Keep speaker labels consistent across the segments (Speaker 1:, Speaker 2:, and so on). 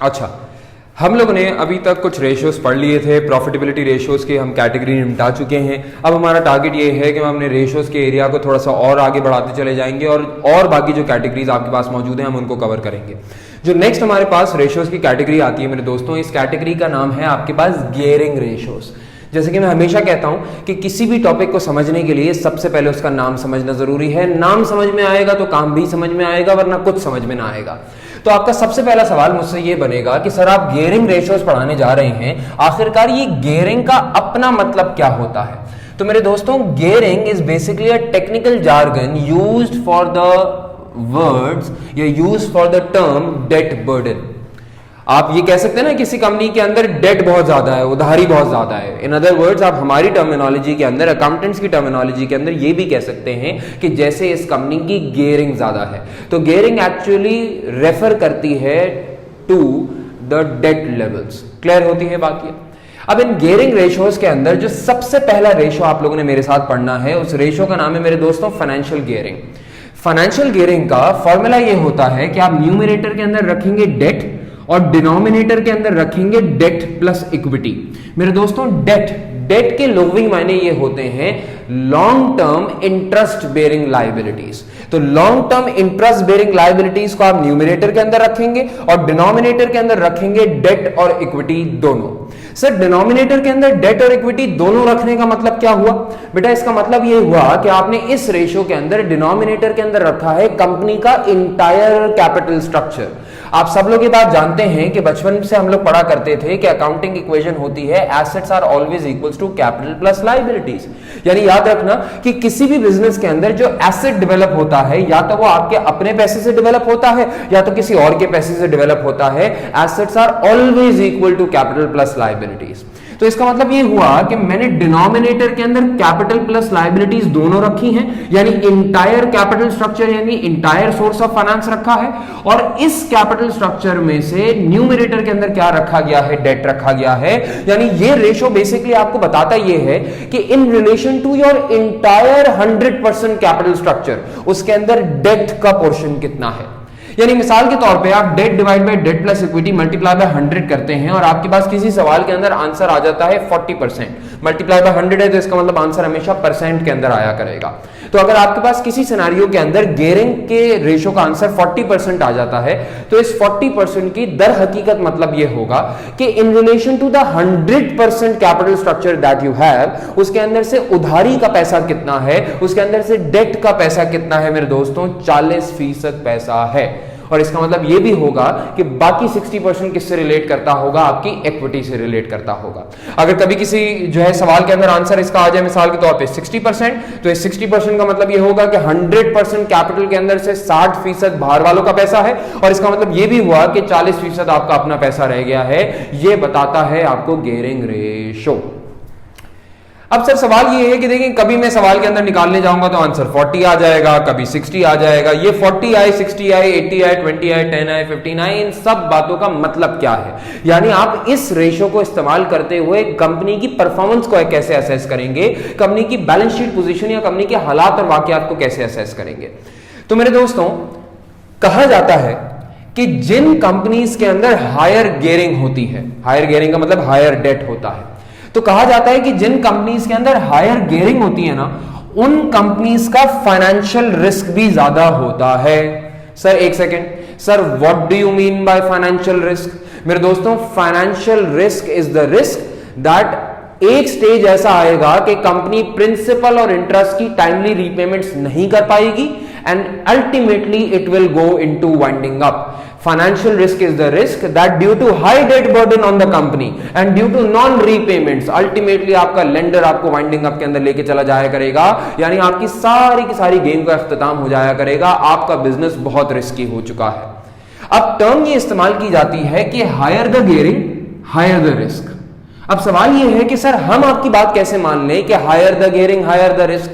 Speaker 1: अच्छा, हम लोगों ने अभी तक कुछ रेशियोज पढ़ लिए थे, प्रॉफिटेबिलिटी रेशियोज के हम कैटेगरी निपटा चुके हैं। अब हमारा टारगेट ये है कि हम अपने रेशियोज के एरिया को थोड़ा सा और आगे बढ़ाते चले जाएंगे और बाकी जो कैटेगरीज आपके पास मौजूद हैं हम उनको कवर करेंगे। जो नेक्स्ट हमारे पास रेशियोज की कैटेगरी आती है मेरे दोस्तों, इस कैटेगरी का नाम है आपके पास गियरिंग रेशियोज। जैसे कि मैं हमेशा कहता हूं कि किसी भी टॉपिक को समझने के लिए सबसे पहले उसका नाम समझना जरूरी है। नाम समझ में आएगा तो काम भी समझ में आएगा, वरना कुछ समझ में ना आएगा। तो आपका सबसे पहला सवाल मुझसे ये बनेगा कि सर आप गियरिंग रेशियोज पढ़ाने जा रहे हैं, आखिरकार ये गियरिंग का अपना मतलब क्या होता है? तो मेरे दोस्तों, gearing is basically a technical jargon used for the words या used for the term debt burden. आप ये कह सकते हैं ना, किसी कंपनी के अंदर डेट बहुत ज्यादा है, उधारी बहुत ज्यादा है। इन अदर वर्ड्स, आप हमारी टर्मिनोलॉजी के अंदर, अकाउंटेंट्स की टर्मिनोलॉजी के अंदर ये भी कह सकते हैं कि जैसे इस कंपनी की गियरिंग ज्यादा है। तो गियरिंग एक्चुअली रेफर करती है to the date levels. Clear होती है बात ये? अब इन गियरिंग रेशियोज के अंदर जो सबसे पहला रेशियो आप लोगों ने मेरे साथ पढ़ना है, उस रेशियो का नाम है मेरे दोस्तों फाइनेंशियल गियरिंग। फाइनेंशियल गियरिंग का फॉर्मूला ये होता है कि आप न्यूमरेटर के अंदर रखेंगे डेट और डिनोमिनेटर के अंदर रखेंगे डेट प्लस इक्विटी। मेरे दोस्तों, डेट के लोविंग मायने ये होते हैं long term interest bearing liabilities. तो long term interest bearing liabilities को आप न्यूमरेटर के अंदर रखेंगे और डिनोमिनेटर के अंदर रखेंगे डेट और इक्विटी दोनों। सर, डिनोमिनेटर के अंदर डेट और इक्विटी दोनों रखने का मतलब क्या हुआ? बेटा, इसका मतलब ये हुआ कि आपने इस रेशियो के अंदर डिनोमिनेटर के अंदर रखा है कंपनी का इंटायर कैपिटल स्ट्रक्चर। आप सब लोग ये बात जानते हैं कि बचपन से हम लोग पढ़ा करते थे कि अकाउंटिंग इक्वेशन होती है assets are always equals to capital plus liabilities. यानी याद रखना कि किसी भी बिजनेस के अंदर जो एसेट डेवलप होता है, या तो वो आपके अपने पैसे से डेवलप होता है या तो किसी और के पैसे से डेवलप होता है। Assets are always equal to capital plus liabilities. तो इसका मतलब ये हुआ कि मैंने डिनोमिनेटर के अंदर कैपिटल प्लस लायबिलिटीज दोनों रखी हैं, यानी इंटायर कैपिटल स्ट्रक्चर यानी इंटायर सोर्स ऑफ फाइनेंस रखा है। और इस कैपिटल स्ट्रक्चर में से न्यूमरेटर के अंदर क्या रखा गया है? डेट रखा गया है। यानी ये रेशियो बेसिकली आपको बताता ये है कि in relation to your entire 100% capital structure, उसके अंदर डेट का पोर्शन कितना है। यानी मिसाल के तौर पे आप debt divide by debt plus equity multiply by 100 करते हैं और आपके पास किसी सवाल के अंदर आंसर आ जाता है 40%। मल्टीप्लाई बाय 100 है तो इसका मतलब आंसर हमेशा परसेंट के अंदर आया करेगा। तो अगर आपके पास किसी सिनेरियो के अंदर गियरिंग के रेशियो का आंसर 40% आ जाता है, तो इस 40% की दर हकीकत मतलब ये होगा कि in relation to the 100% capital structure that you have, उसके अंदर से उधारी का पैसा कितना है, उसके अंदर से डेट का पैसा कितना है मेरे दोस्तों? 40% पैसा है। और इसका मतलब यह भी होगा कि बाकी 60% किससे रिलेट करता होगा? आपकी इक्विटी से रिलेट करता होगा। अगर कभी किसी जो है सवाल के अंदर आंसर इसका आ जाए मिसाल के तौर पे 60%, तो इस 60% का मतलब यह होगा कि 100% कैपिटल के अंदर से 60% बाहर वालों का पैसा है। और इसका मतलब यह भी हुआ कि 40% आपका अपना पैसा रह गया है। यह बताता है आपको गियरिंग रेशो। अब सर सवाल ये है कि देखिए, कभी मैं सवाल के अंदर निकालने जाऊंगा तो आंसर 40 आ जाएगा, कभी 60 आ जाएगा। ये 40 आए, 60 आए, 80 आए, 20 आए, 10 आए, 15 आए, इन सब बातों का मतलब क्या है? यानी आप इस रेशियो को इस्तेमाल करते हुए कंपनी की परफॉर्मेंस को कैसे असेस करेंगे, कंपनी की बैलेंस शीट पोजीशन या कंपनी के हालात और वाकयात को कैसे असेस करेंगे। तो मेरे दोस्तों, कहा जाता है कि जिन कंपनीज के अंदर हायर गियरिंग होती है, हायर गियरिंग का मतलब हायर डेट होता है, तो कहा जाता है कि जिन कंपनीज के अंदर हायर गियरिंग होती है ना, उन कंपनीज का फाइनेंशियल रिस्क भी ज्यादा होता है। सर एक second, sir what do you mean by financial risk? मेरे दोस्तों, financial risk is the risk that एक स्टेज ऐसा आएगा कि कंपनी प्रिंसिपल और इंटरेस्ट की टाइमली रीपेमेंट्स नहीं कर पाएगी and ultimately it will go into winding up. Financial risk is the risk that due to high debt burden on the company and due to non-repayments, ultimately आपका lender आपको winding up के अंदर लेके चला जाया करेगा। यानी आपकी सारी की सारी गेम का इख्तिताम हो जाया करेगा, आपका बिजनेस बहुत रिस्की हो चुका है। अब टर्म ये इस्तेमाल की जाती है कि higher the gearing higher the risk. अब सवाल ये है कि सर हम आपकी बात कैसे मान लें कि higher the gearing higher the risk?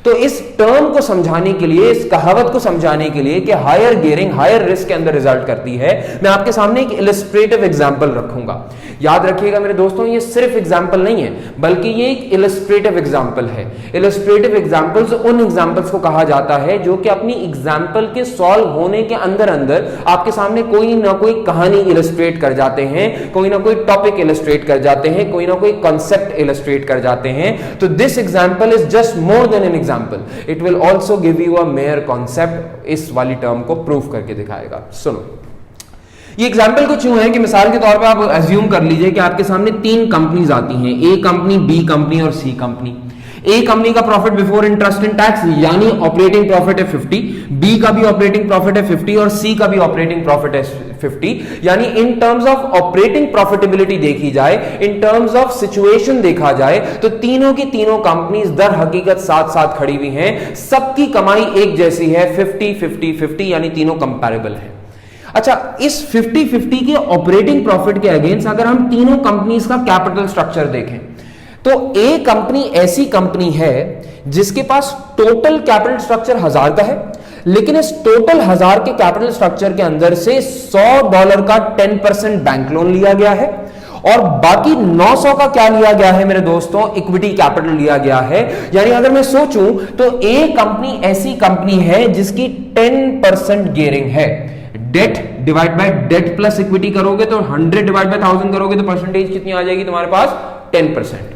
Speaker 1: तो इस टर्म को समझाने के लिए, इस कहावत को समझाने के लिए कि हायर गियरिंग हायर रिस्क के अंदर रिजल्ट करती है, मैं आपके सामने एक इलस्ट्रेटिव एग्जांपल रखूंगा। याद रखिएगा मेरे दोस्तों, ये सिर्फ एग्जांपल नहीं है, बल्कि ये एक इलस्ट्रेटिव एग्जांपल है। इलस्ट्रेटिव एग्जांपल्स उन एग्जांपल्स को कहा जाता है जो कि अपनी एग्जांपल के सॉल्व होने के अंदर अंदर आपके सामने कोई ना कोई कहानी इलस्ट्रेट कर जाते हैं, कोई ना कोई टॉपिक इलस्ट्रेट कर जाते हैं, कोई ना कोई कॉन्सेप्ट इलस्ट्रेट कर जाते हैं। तो this example is just more than an example, it will also give you a mayor concept. इस वाली टर्म को प्रूव करके दिखाएगा। सुनो, ये एग्जाम्पल कुछ यूं है कि मिसाल के तौर पे आप अज्यूम कर लीजिए कि आपके सामने 3 कंपनीज आती हैं, ए कंपनी, बी कंपनी और सी कंपनी। ए कंपनी का profit before interest and tax यानी ऑपरेटिंग प्रॉफिट है 50, बी का भी ऑपरेटिंग प्रॉफिट है 50 और सी का भी ऑपरेटिंग प्रॉफिट है 50। यानी in terms of operating profitability देखी जाए, इन टर्म्स ऑफ सिचुएशन देखा जाए, तो तीनों की तीनों कंपनीज दर हकीकत साथ साथ खड़ी हुई हैं। सबकी कमाई एक जैसी है, 50-50-50, यानी तीनों कंपैरेबल है। अच्छा, इस 50-50 के ऑपरेटिंग प्रॉफिट के अगेंस्ट अगर हम तीनों कंपनीज का कैपिटल स्ट्रक्चर देखें, तो ए कंपनी ऐसी कंपनी है जिसके पास टोटल कैपिटल स्ट्रक्चर 1000 का है, लेकिन इस टोटल 1000 के कैपिटल स्ट्रक्चर के अंदर से $100 का 10% बैंक लोन लिया गया है और बाकी 900 का क्या लिया गया है मेरे दोस्तों, इक्विटी कैपिटल लिया गया है। यानी अगर मैं सोचूं तो ए कंपनी ऐसी कंपनी है जिसकी 10% गियरिंग है। Debt divide by debt plus equity करोगे तो 100 डिवाइड बाय 1000 करोगे तो परसेंटेज कितनी आ जाएगी तुम्हारे पास, 10%।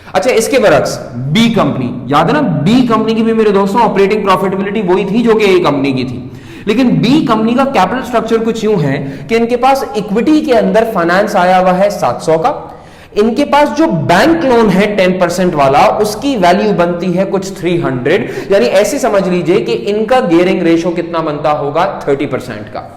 Speaker 1: अच्छा, इसके बरक्स बी कंपनी, याद है ना, बी कंपनी की भी मेरे दोस्तों ऑपरेटिंग प्रॉफिटेबिलिटी वही थी जो कि ए कंपनी की थी, लेकिन बी कंपनी का कैपिटल स्ट्रक्चर कुछ यूं है कि इनके पास इक्विटी के अंदर फाइनेंस आया हुआ है 700 का, इनके पास जो बैंक लोन है 10% वाला उसकी वैल्यू बनती है कुछ 300, यानी ऐसे समझ लीजिए कि इनका गियरिंग रेशो कितना बनता होगा, 30% का।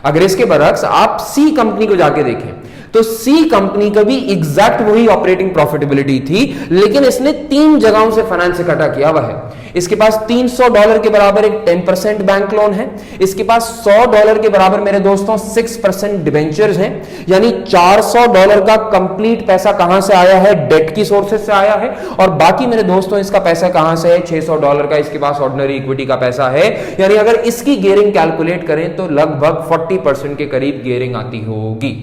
Speaker 1: अगर इसके बरक्स आप सी कंपनी को जाके देखें तो सी कंपनी का भी एग्जैक्ट वही ऑपरेटिंग प्रॉफिटेबिलिटी थी, लेकिन इसने 3 जगहों से फाइनेंस इकट्ठा किया हुआ है। इसके पास $300 के बराबर एक 10% बैंक लोन है, इसके पास $100 के बराबर मेरे दोस्तों 6% डिबेंचर्स हैं, यानी $400 का कंप्लीट पैसा कहां से आया है, डेट की सोर्सेस से आया है, और बाकी मेरे दोस्तों इसका पैसा कहां से है, $600 का इसके पास ऑर्डिनरी इक्विटी का पैसा है। यानी अगर इसकी गियरिंग कैलकुलेट करें तो लगभग 40% के करीब गियरिंग आती होगी।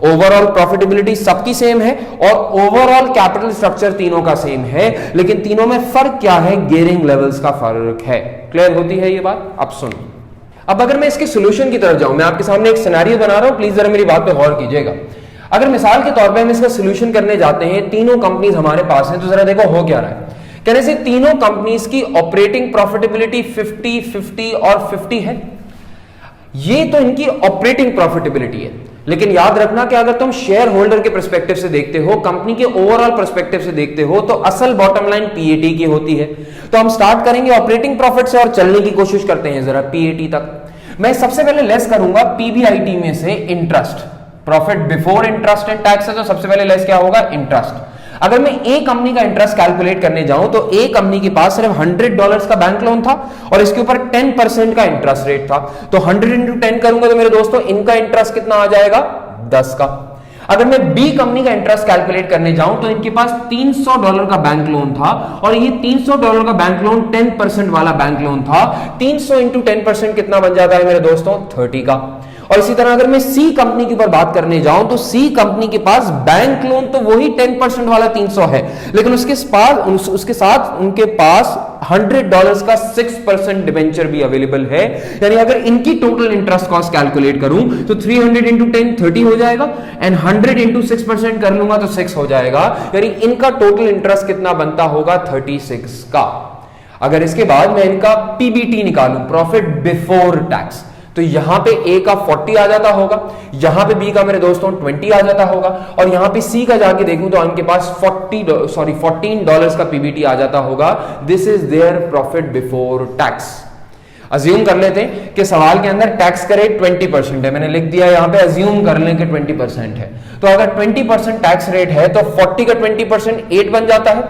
Speaker 1: ओवरऑल प्रॉफिटेबिलिटी सबकी सेम है और ओवरऑल कैपिटल स्ट्रक्चर तीनों का सेम है, लेकिन तीनों में फर्क क्या है, गियरिंग लेवल्स का फर्क है। क्लियर होती है ये बात? अब सुनो, अब अगर मैं इसके सॉल्यूशन की तरफ जाऊं, मैं आपके सामने एक सिनेरियो बना रहा हूं, प्लीज जरा मेरी बात पे गौर कीजिएगा। अगर मिसाल के तौर पे हम इसका सॉल्यूशन करने जाते हैं, तीनों कंपनीज हमारे पास हैं, तो जरा देखो हो क्या रहा है। कहने से तीनों कंपनीज की ऑपरेटिंग प्रॉफिटेबिलिटी 50, 50 और 50 है। ये तो इनकी ऑपरेटिंग प्रॉफिटेबिलिटी है, लेकिन याद रखना कि अगर तुम शेयर होल्डर के पर्सपेक्टिव से देखते हो, कंपनी के ओवरऑल पर्सपेक्टिव से देखते हो, तो असल बॉटम लाइन पीएटी की होती है। तो हम स्टार्ट करेंगे ऑपरेटिंग प्रॉफिट से और चलने की कोशिश करते हैं जरा पीएटी तक। मैं सबसे पहले लेस करूंगा पीबीआईटी में से interest, profit before interest and tax है, तो सबसे पहले लेस क्या होगा, इंटरेस्ट। अगर मैं ए कंपनी का इंटरेस्ट कैलकुलेट करने जाऊं तो ए कंपनी के पास सिर्फ $100 का बैंक लोन था और इसके ऊपर 10% का इंटरेस्ट रेट था, तो 100 इंटू 10 करूंगा तो मेरे दोस्तों इनका इंटरेस्ट कितना आ जाएगा, 10 का। अगर मैं बी कंपनी का इंटरेस्ट कैलकुलेट करने जाऊं तो इनके पास $300 का बैंक लोन था और ये $300 का बैंक लोन 10% वाला बैंक लोन था। 300 इंटू 10% कितना बन जाता है मेरे दोस्तों, 30 का। और इसी तरह अगर मैं सी कंपनी के ऊपर बात करने जाऊं तो सी कंपनी के पास बैंक लोन तो वही 10% वाला 300 है, लेकिन उसके साथ उनके पास $100 का 6% डिबेंचर भी अवेलेबल है। यानी अगर इनकी टोटल इंटरेस्ट कॉस्ट कैलकुलेट करूं तो 300 इंटू 10 30 हो जाएगा एंड 100 इंटू 6% कर लूंगा तो 6 हो जाएगा। यानी इनका टोटल इंटरेस्ट कितना बनता होगा, 36 का। अगर इसके बाद मैं इनका पीबीटी निकालूं, प्रॉफिट बिफोर टैक्स, तो यहां पे ए का 40 आ जाता होगा, यहां पे बी का मेरे दोस्तों 20 आ जाता होगा और यहां पे सी का जाके देखूं तो इनके पास $14 का पीबीटी आ जाता होगा। This is their profit before tax. Assume कर लेते हैं कि सवाल के अंदर टैक्स का रेट 20% है, मैंने लिख दिया यहां पे, अज्यूम कर लें कि 20% है। तो अगर 20% टैक्स रेट है तो 40 का 20% 8 बन जाता है,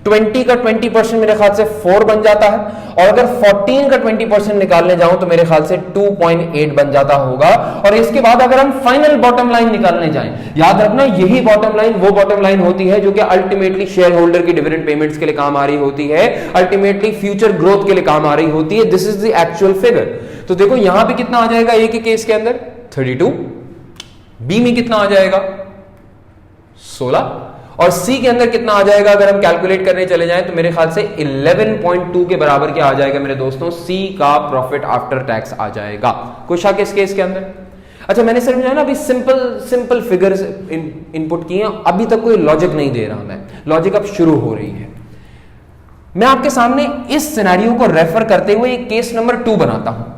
Speaker 1: 20 का 20% मेरे ख्याल से 4 बन जाता है, और अगर 14 का 20% निकालने जाऊं तो मेरे ख्याल से 2.8 बन जाता होगा। और इसके बाद अगर हम फाइनल बॉटम लाइन निकालने जाएं, याद रखना यही बॉटम लाइन वो बॉटम लाइन होती है जो कि अल्टीमेटली शेयर होल्डर की डिविडेंड पेमेंट्स के लिए काम आ रही होती है, अल्टीमेटली फ्यूचर ग्रोथ के लिए काम आ रही होती है। This is the actual figure. तो देखो यहां पे कितना आ जाएगा ए के केस के अंदर 32, बी में कितना आ जाएगा 16, और सी के अंदर कितना आ जाएगा अगर हम कैलकुलेट करने चले जाएं तो मेरे ख्याल से 11.2 के बराबर क्या आ जाएगा मेरे दोस्तों, सी का प्रॉफिट आफ्टर टैक्स आ जाएगा। कोई शक इस केस के अंदर? अच्छा, मैंने सिर्फ जो है ना अभी सिंपल फिगर्स इनपुट किए, अभी तक कोई लॉजिक नहीं दे रहा, मैं लॉजिक अब शुरू हो रही है। मैं आपके सामने इस सिनेरियो को रेफर करते हुए एक केस नंबर 2 बनाता हूं।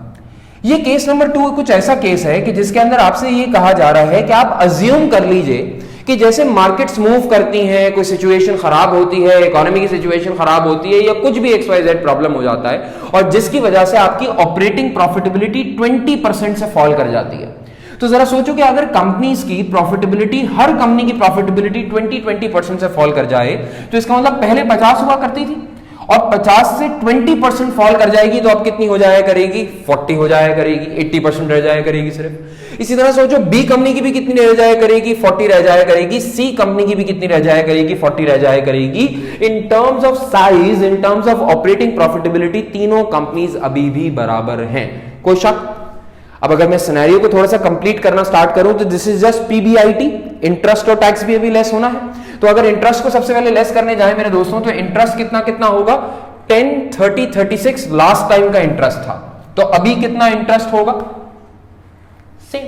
Speaker 1: ये केस नंबर 2 कुछ ऐसा केस है कि जिसके अंदर आपसे ये कहा जा रहा है कि आप अज्यूम कर लीजिए कि जैसे मार्केट्स मूव करती हैं, कोई सिचुएशन खराब होती है, इकोनॉमी की सिचुएशन खराब होती है, या कुछ भी XYZ प्रॉब्लम हो जाता है, और जिसकी वजह से आपकी ऑपरेटिंग प्रॉफिटेबिलिटी 20% से फॉल कर जाती है। तो जरा सोचो कि अगर कंपनीज की प्रॉफिटेबिलिटी, हर कंपनी की प्रॉफिटेबिलिटी 20% से फॉल कर जाए, तो इसका मतलब पहले 50 हुआ करती थी और 50 से 20% फॉल कर जाएगी तो अब कितनी हो जाया करेगी, 40 हो जाया करेगी, 80% रह जाया करेगी सिर्फ। इसी तरह सोचो बी कंपनी की भी कितनी रह जाया करेगी, 40 रह जाया करेगी, सी कंपनी की भी कितनी रह जाया करेगी, 40 रह जाया करेगी। In terms of size, in terms of operating profitability तीनों कंपनीज अभी भी बराबर हैं। कोई शक? अब अगर मैं सिनेरियो को थोड़ा सा कंप्लीट करना स्टार्ट करूं तो this is just PBIT, interest और टैक्स भी अभी लेस होना है। तो अगर इंटरेस्ट को सबसे पहले लेस करने जाए मेरे दोस्तों तो इंटरेस्ट कितना कितना होगा, 10, 30, 36 लास्ट टाइम का इंटरेस्ट था, तो अभी कितना इंटरेस्ट होगा, same.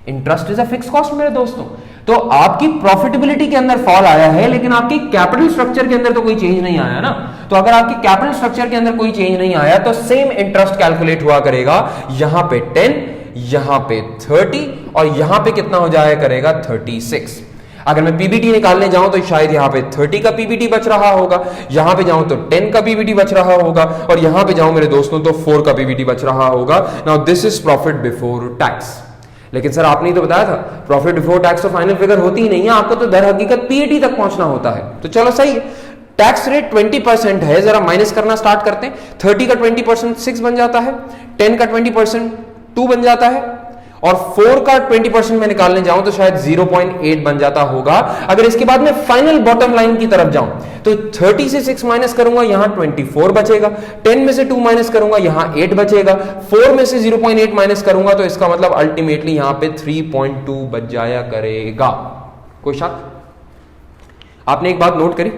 Speaker 1: Interest is a fix cost मेरे दोस्तों। तो आपकी प्रॉफिटेबिलिटी के अंदर फॉल आया है, लेकिन आपकी कैपिटल स्ट्रक्चर के अंदर तो कोई चेंज नहीं आया ना। तो अगर आपकी कैपिटल स्ट्रक्चर के अंदर कोई चेंज नहीं आया तो सेम इंटरेस्ट कैलकुलेट हुआ करेगा, यहां पे 10, यहां पे 30 और यहां पे कितना हो जाया करेगा 36। अगर मैं पीबीटी निकालने जाऊं तो शायद यहां पे 30 का पीबीटी बच रहा होगा, यहां पे जाऊं तो 10 का पीबीटी बच रहा होगा, और यहां पे जाऊं मेरे दोस्तों तो 4 का पीबीटी बच रहा होगा। Now this is profit before tax. लेकिन सर आपने तो बताया था प्रॉफिट बिफोर टैक्स तो फाइनल फिगर होती ही नहीं है, आपको तो दर हकीकत पीएटी तक पहुंचना होता है। तो चलो सही है, टैक्स रेट 20% है, जरा माइनस करना स्टार्ट करते हैं। 30 का 20% 6 बन जाता है, 10 का 20% 2 बन जाता है, और 4 का 20% में निकालने जाऊं तो शायद 0.8 बन जाता होगा। अगर इसके बाद मैं फाइनल बॉटम लाइन की तरफ जाऊं तो 30 से 6 माइनस करूंगा, यहां 24 बचेगा, 10 में से 2 माइनस करूंगा, यहां 8 बचेगा, 4 में से 0.8 माइनस करूंगा तो इसका मतलब अल्टीमेटली यहां पे 3.2 बच जाया करेगा। कोई शक? आपने एक बात नोट करी,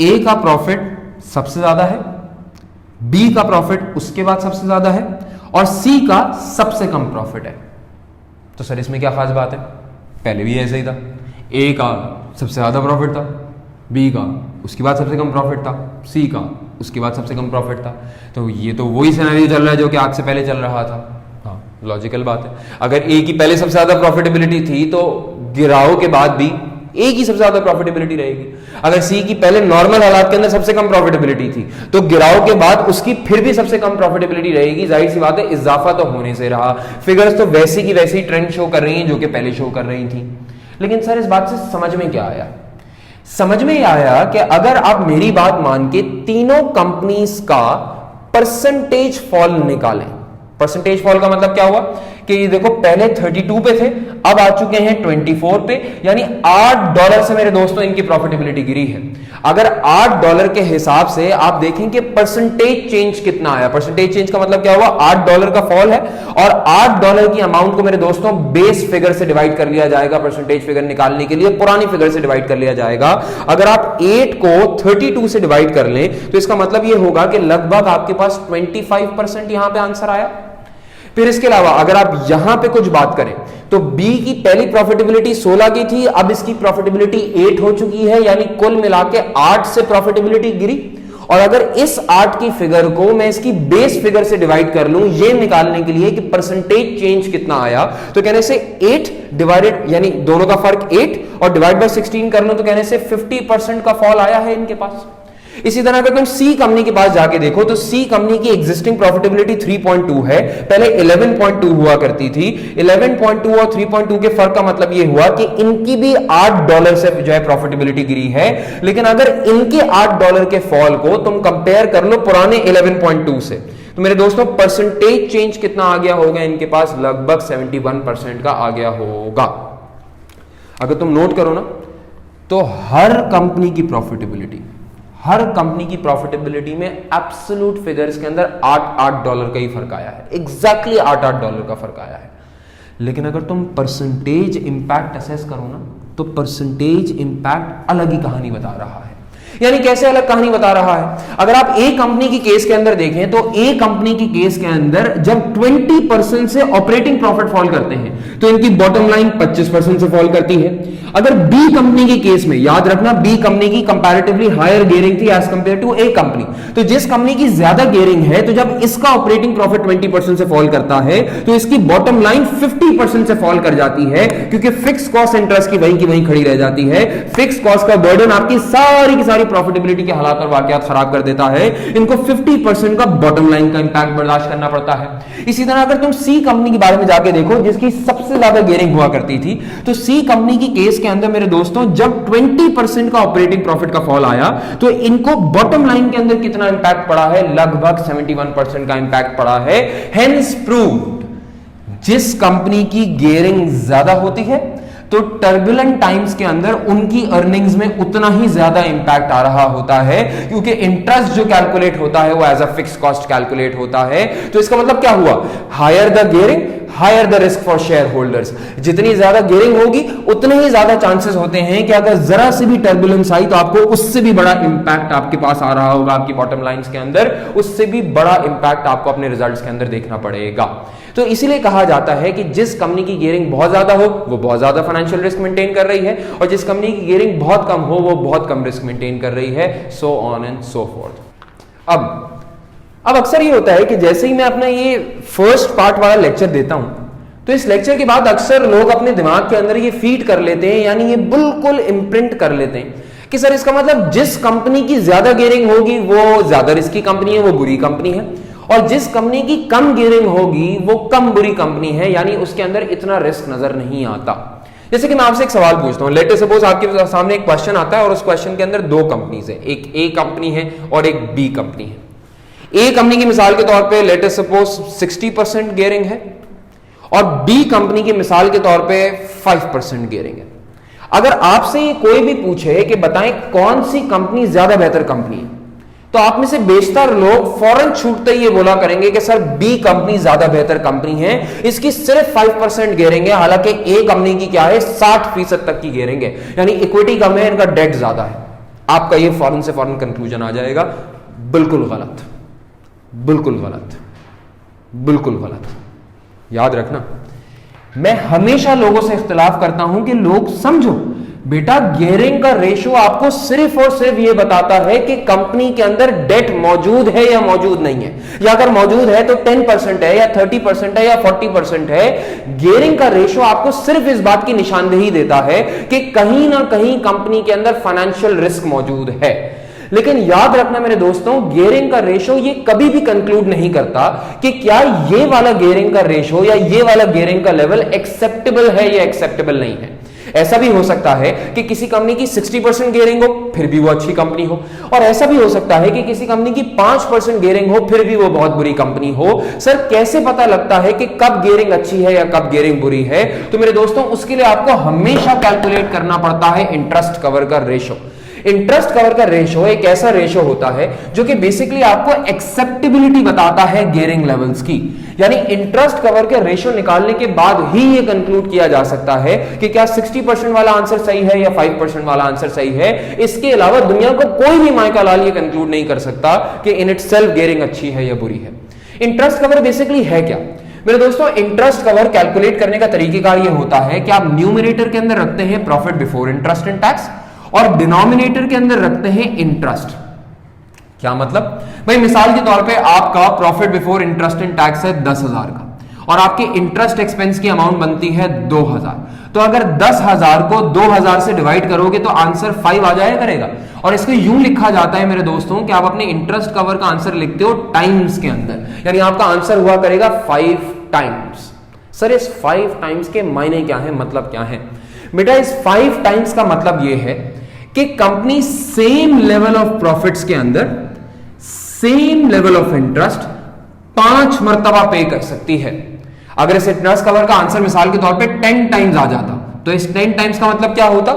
Speaker 1: ए का प्रॉफिट सबसे ज्यादा है, बी का प्रॉफिट उसके बाद सबसे ज्यादा है, और सी का सबसे कम प्रॉफिट है। तो सर इसमें क्या खास बात है? पहले भी ऐसे ही था, ए का सबसे ज्यादा प्रॉफिट था, बी का उसके बाद सबसे कम प्रॉफिट था, सी का उसके बाद सबसे कम प्रॉफिट था। तो ये तो वही सिनेरियो चल रहा है जो कि आज से पहले चल रहा था। हाँ, लॉजिकल बात है। अगर ए की पहले सबसे ज्यादा प्रॉफिटेबिलिटी थी तो गिराव के बाद भी ए की सबसे ज्यादा प्रॉफिटेबिलिटी रहेगी। अगर सी की पहले नॉर्मल हालात के अंदर सबसे कम प्रॉफिटेबिलिटी थी तो गिराव के बाद उसकी फिर भी सबसे कम प्रॉफिटेबिलिटी रहेगी। जाहिर सी बात है, इजाफा तो होने से रहा, फिगर्स तो वैसी की वैसी ट्रेंड शो कर रही हैं जो कि पहले शो कर रही थी। लेकिन सर इस बात से समझ में क्या आया? समझ में आया कि अगर आप मेरी बात मान के तीनों कंपनीज का परसेंटेज फॉल निकालें, परसेंटेज फॉल का मतलब क्या हुआ कि ये देखो पहले 32 पे थे, अब आ चुके हैं 24 पे, यानी $8 से मेरे दोस्तों इनकी प्रॉफिटेबिलिटी गिरी है। अगर $8 के हिसाब से आप देखें कि परसेंटेज चेंज कितना आया, परसेंटेज चेंज का मतलब क्या हुआ, $8 का फॉल है, और $8 की अमाउंट को मेरे दोस्तों बेस फिगर से डिवाइड कर लिया जाएगा। परसेंटेज फिगर निकालने के लिए पुरानी फिगर से डिवाइड कर लिया जाएगा। अगर आप 8 को 32 से डिवाइड कर लें तो इसका मतलब यह होगा कि लगभग आपके पास 25% यहां पे आंसर आया। फिर इसके अलावा अगर आप यहां पे कुछ बात करें तो बी की पहली प्रॉफिटेबिलिटी 16 की थी, अब इसकी प्रॉफिटेबिलिटी 8 हो चुकी है, यानी कुल मिला के 8 से प्रॉफिटेबिलिटी गिरी। और अगर इस 8 की फिगर को मैं इसकी बेस फिगर से डिवाइड कर लूं ये निकालने के लिए कि परसेंटेज चेंज कितना आया, तो कहने से 8 डिवाइडेड, यानी दोनों का फर्क 8 और डिवाइड बाय 16 कर लूं तो कहने से 50% का फॉल आया है इनके पास। इसी तरह अगर तुम सी कंपनी के पास जाके देखो तो सी कंपनी की एग्जिस्टिंग प्रॉफिटेबिलिटी 3.2 है, पहले 11.2 हुआ करती थी। 11.2 और 3.2 के फर्क का मतलब यह हुआ कि इनकी भी $8 से जो है प्रॉफिटेबिलिटी गिरी है, लेकिन अगर इनके $8 के फॉल को तुम कंपेयर कर लो पुराने 11.2 से, तो मेरे दोस्तों परसेंटेज चेंज कितना आ गया होगा इनके पास? लगभग 71% का आ गया होगा। अगर तुम नोट करो ना तो हर कंपनी की प्रॉफिटेबिलिटी में एब्सोल्यूट फिगर्स के अंदर $8 का ही फर्क आया है, एग्जैक्टली $8 का फर्क आया है। लेकिन अगर तुम परसेंटेज इंपैक्ट असेस करो ना तो परसेंटेज इंपैक्ट अलग ही कहानी बता रहा है। यानी कैसे अलग कहानी बता रहा है? अगर आप ए कंपनी की केस के अंदर देखें तो ए कंपनी की केस के अंदर जब 20% से ऑपरेटिंग प्रॉफिट फॉल करते हैं तो इनकी बॉटम लाइन 25% से फॉल करती है। अगर बी कंपनी की केस में याद रखना, बी कंपनी की कंपैरेटिवली हायर गियरिंग थी as compare to A company, तो जिस कंपनी की ज्यादा गियरिंग है तो जब इसका ऑपरेटिंग प्रॉफिट 20% से फॉल करता है तो इसकी बॉटम लाइन 50% से फॉल कर जाती है, क्योंकि फिक्स कॉस्ट इंटरेस्ट की वहीं खड़ी रह जाती है। फिक्स कॉस्ट का बर्डन आपकी सारी की सारी प्रॉफिटेबिलिटी के हालात और वाकयात खराब कर देता है। इनको 50% का बॉटम लाइन का इंपैक्ट बर्दाश्त करना पड़ता है। इसी तरह अगर तुम सी कंपनी के बारे में जाके देखो जिसकी सबसे ज्यादा गियरिंग हुआ करती थी, तो सी कंपनी की केस के अंदर मेरे दोस्तों जब 20% का ऑपरेटिंग प्रॉफिट का फॉल आया तो इनको बॉटम लाइन के अंदर कितना इंपैक्ट पड़ा है? लगभग 71% का इंपैक्ट पड़ा है। हेंस प्रूव्ड, जिस कंपनी की गियरिंग ज्यादा होती है तो टर्बुलेंट टाइम्स के अंदर उनकी अर्निंग्स में उतना ही ज्यादा इंपैक्ट आ रहा होता है, क्योंकि इंटरेस्ट जो कैलकुलेट होता है वो as a fix cost calculate होता है। तो इसका मतलब क्या हुआ? Higher the gearing higher the risk for share holders. जितनी ज्यादा गियरिंग होगी उतने ही ज्यादा चांसेस होते हैं कि अगर जरा सी भी टर्बुलेंस आई तो आपको उससे भी बड़ा इंपैक्ट आपके पास आ रहा होगा, आपकी बॉटम लाइंस के अंदर उससे भी बड़ा इंपैक्ट आपको अपने रिजल्ट्स के अंदर देखना पड़ेगा। तो इसीलिए कहा जाता है कि जिस कंपनी की गियरिंग बहुत ज्यादा हो वो बहुत ज्यादा फाइनेंशियल रिस्क मेंटेन कर रही है, और जिस कंपनी की गियरिंग बहुत कम हो वो बहुत कम रिस्क मेंटेन कर रही है, so on and so fourth. अब अक्सर ये होता है कि जैसे ही मैं अपना ये फर्स्ट पार्ट वाला लेक्चर देता हूं तो इस लेक्चर के बाद अक्सर लोग अपने दिमाग के अंदर ये फीड कर लेते हैं, यानी ये बिल्कुल इम्प्रिंट कर लेते हैं कि सर इसका मतलब जिस कंपनी की ज्यादा गियरिंग होगी वो ज्यादा रिस्की कंपनी है, वो बुरी कंपनी है, और जिस कंपनी की कम गियरिंग होगी वो कम बुरी कंपनी है, यानी उसके अंदर इतना रिस्क नजर नहीं आता। जैसे कि मैं आपसे एक सवाल पूछता हूं, लेट सपोज आपके सामने एक क्वेश्चन आता है और उस क्वेश्चन के अंदर दो कंपनीज है, एक ए कंपनी है और एक बी कंपनी है। ए कंपनी की मिसाल के तौर पे लेट सपोज 60% गियरिंग है और बी कंपनी की मिसाल के तौर पे 5% गियरिंग है। अगर आपसे ये कोई भी पूछे कि बताएं कौन सी कंपनी ज्यादा बेहतर कंपनी है, तो आप में से बेशतर लोग फौरन छूटते ही ये बोला करेंगे कि सर बी कंपनी ज्यादा बेहतर कंपनी है, इसकी सिर्फ 5% गियरिंग है, हालांकि ए कंपनी की क्या है 60% तक की गियरिंग है, यानी इक्विटी कम है, इनका डेट ज्यादा है। आपका ये फौरन से फौरन कंक्लूजन आ जाएगा, बिल्कुल गलत, बिल्कुल गलत, बिल्कुल गलत। याद रखना, मैं हमेशा लोगों से इख्तिलाफ करता हूं कि लोग समझो बेटा गियरिंग का रेशो आपको सिर्फ और सिर्फ यह बताता है कि कंपनी के अंदर डेट मौजूद है या मौजूद नहीं है, या अगर मौजूद है तो 10% है या 30% है या 40% है। गियरिंग का रेशो आपको सिर्फ इस बात की निशानदेही देता है कि कहीं ना कहीं कंपनी के अंदर फाइनेंशियल रिस्क मौजूद है। लेकिन याद रखना मेरे दोस्तों, गियरिंग का रेशो ये कभी भी कंक्लूड नहीं करता कि क्या ये वाला गियरिंग का रेशो या ये वाला गियरिंग का लेवल एक्सेप्टेबल है या एक्सेप्टेबल नहीं है। ऐसा भी हो सकता है कि किसी कंपनी की 60% गियरिंग हो फिर भी वो अच्छी कंपनी हो, और ऐसा भी हो सकता है कि किसी कंपनी की 5% गियरिंग हो फिर भी वो बहुत बुरी कंपनी हो। सर कैसे पता लगता है कि कब गियरिंग अच्छी है या कब गियरिंग बुरी है? तो मेरे दोस्तों उसके लिए आपको हमेशा कैलकुलेट करना पड़ता है इंटरेस्ट कवर का रेशो। इंटरेस्ट कवर का रेशो एक ऐसा रेशो होता है जो कि बेसिकली आपको एक्सेप्टेबिलिटी बताता है गियरिंग लेवल्स की, यानी इंटरेस्ट कवर के रेशो निकालने के बाद ही ये कंक्लूड किया जा सकता है कि क्या 60% वाला आंसर सही है या 5% वाला आंसर सही है। इसके अलावा दुनिया को कोई भी मायका लाल ये कंक्लूड नहीं कर सकता कि इन इटसेल्फ गियरिंग अच्छी है या बुरी है। इंटरेस्ट कवर बेसिकली है क्या मेरे दोस्तों? इंटरेस्ट कवर कैलकुलेट करने का तरीकेकार ये होता है कि आप न्यूमरेटर के अंदर रखते हैं profit before interest and tax और डिनोमिनेटर के अंदर रखते हैं इंटरेस्ट। क्या मतलब? भाई मिसाल के तौर पे आपका profit before interest and tax है 10,000 का और आपके इंटरेस्ट एक्सपेंस की अमाउंट बनती है 2000, तो अगर 10,000 को 2000 से डिवाइड करोगे तो आंसर 5 आ जाया करेगा। और इसको यूं लिखा जाता है मेरे दोस्तों कि आप अपने इंटरेस्ट कवर का आंसर लिखते हो टाइम्स के अंदर, यानी आपका आंसर हुआ करेगा 5 टाइम्स। सर इस 5 टाइम्स के मायने क्या है, मतलब क्या है? बेटा इस 5 टाइम्स का मतलब यह है कि company same level of profits के अंदर सेम लेवल ऑफ इंटरेस्ट 5 मर्तबा पे कर सकती है। अगर इस इंटरेस्ट कवर का आंसर मिसाल के तौर पे 10 टाइम्स आ जाता, तो इस 10 टाइम्स का मतलब क्या होता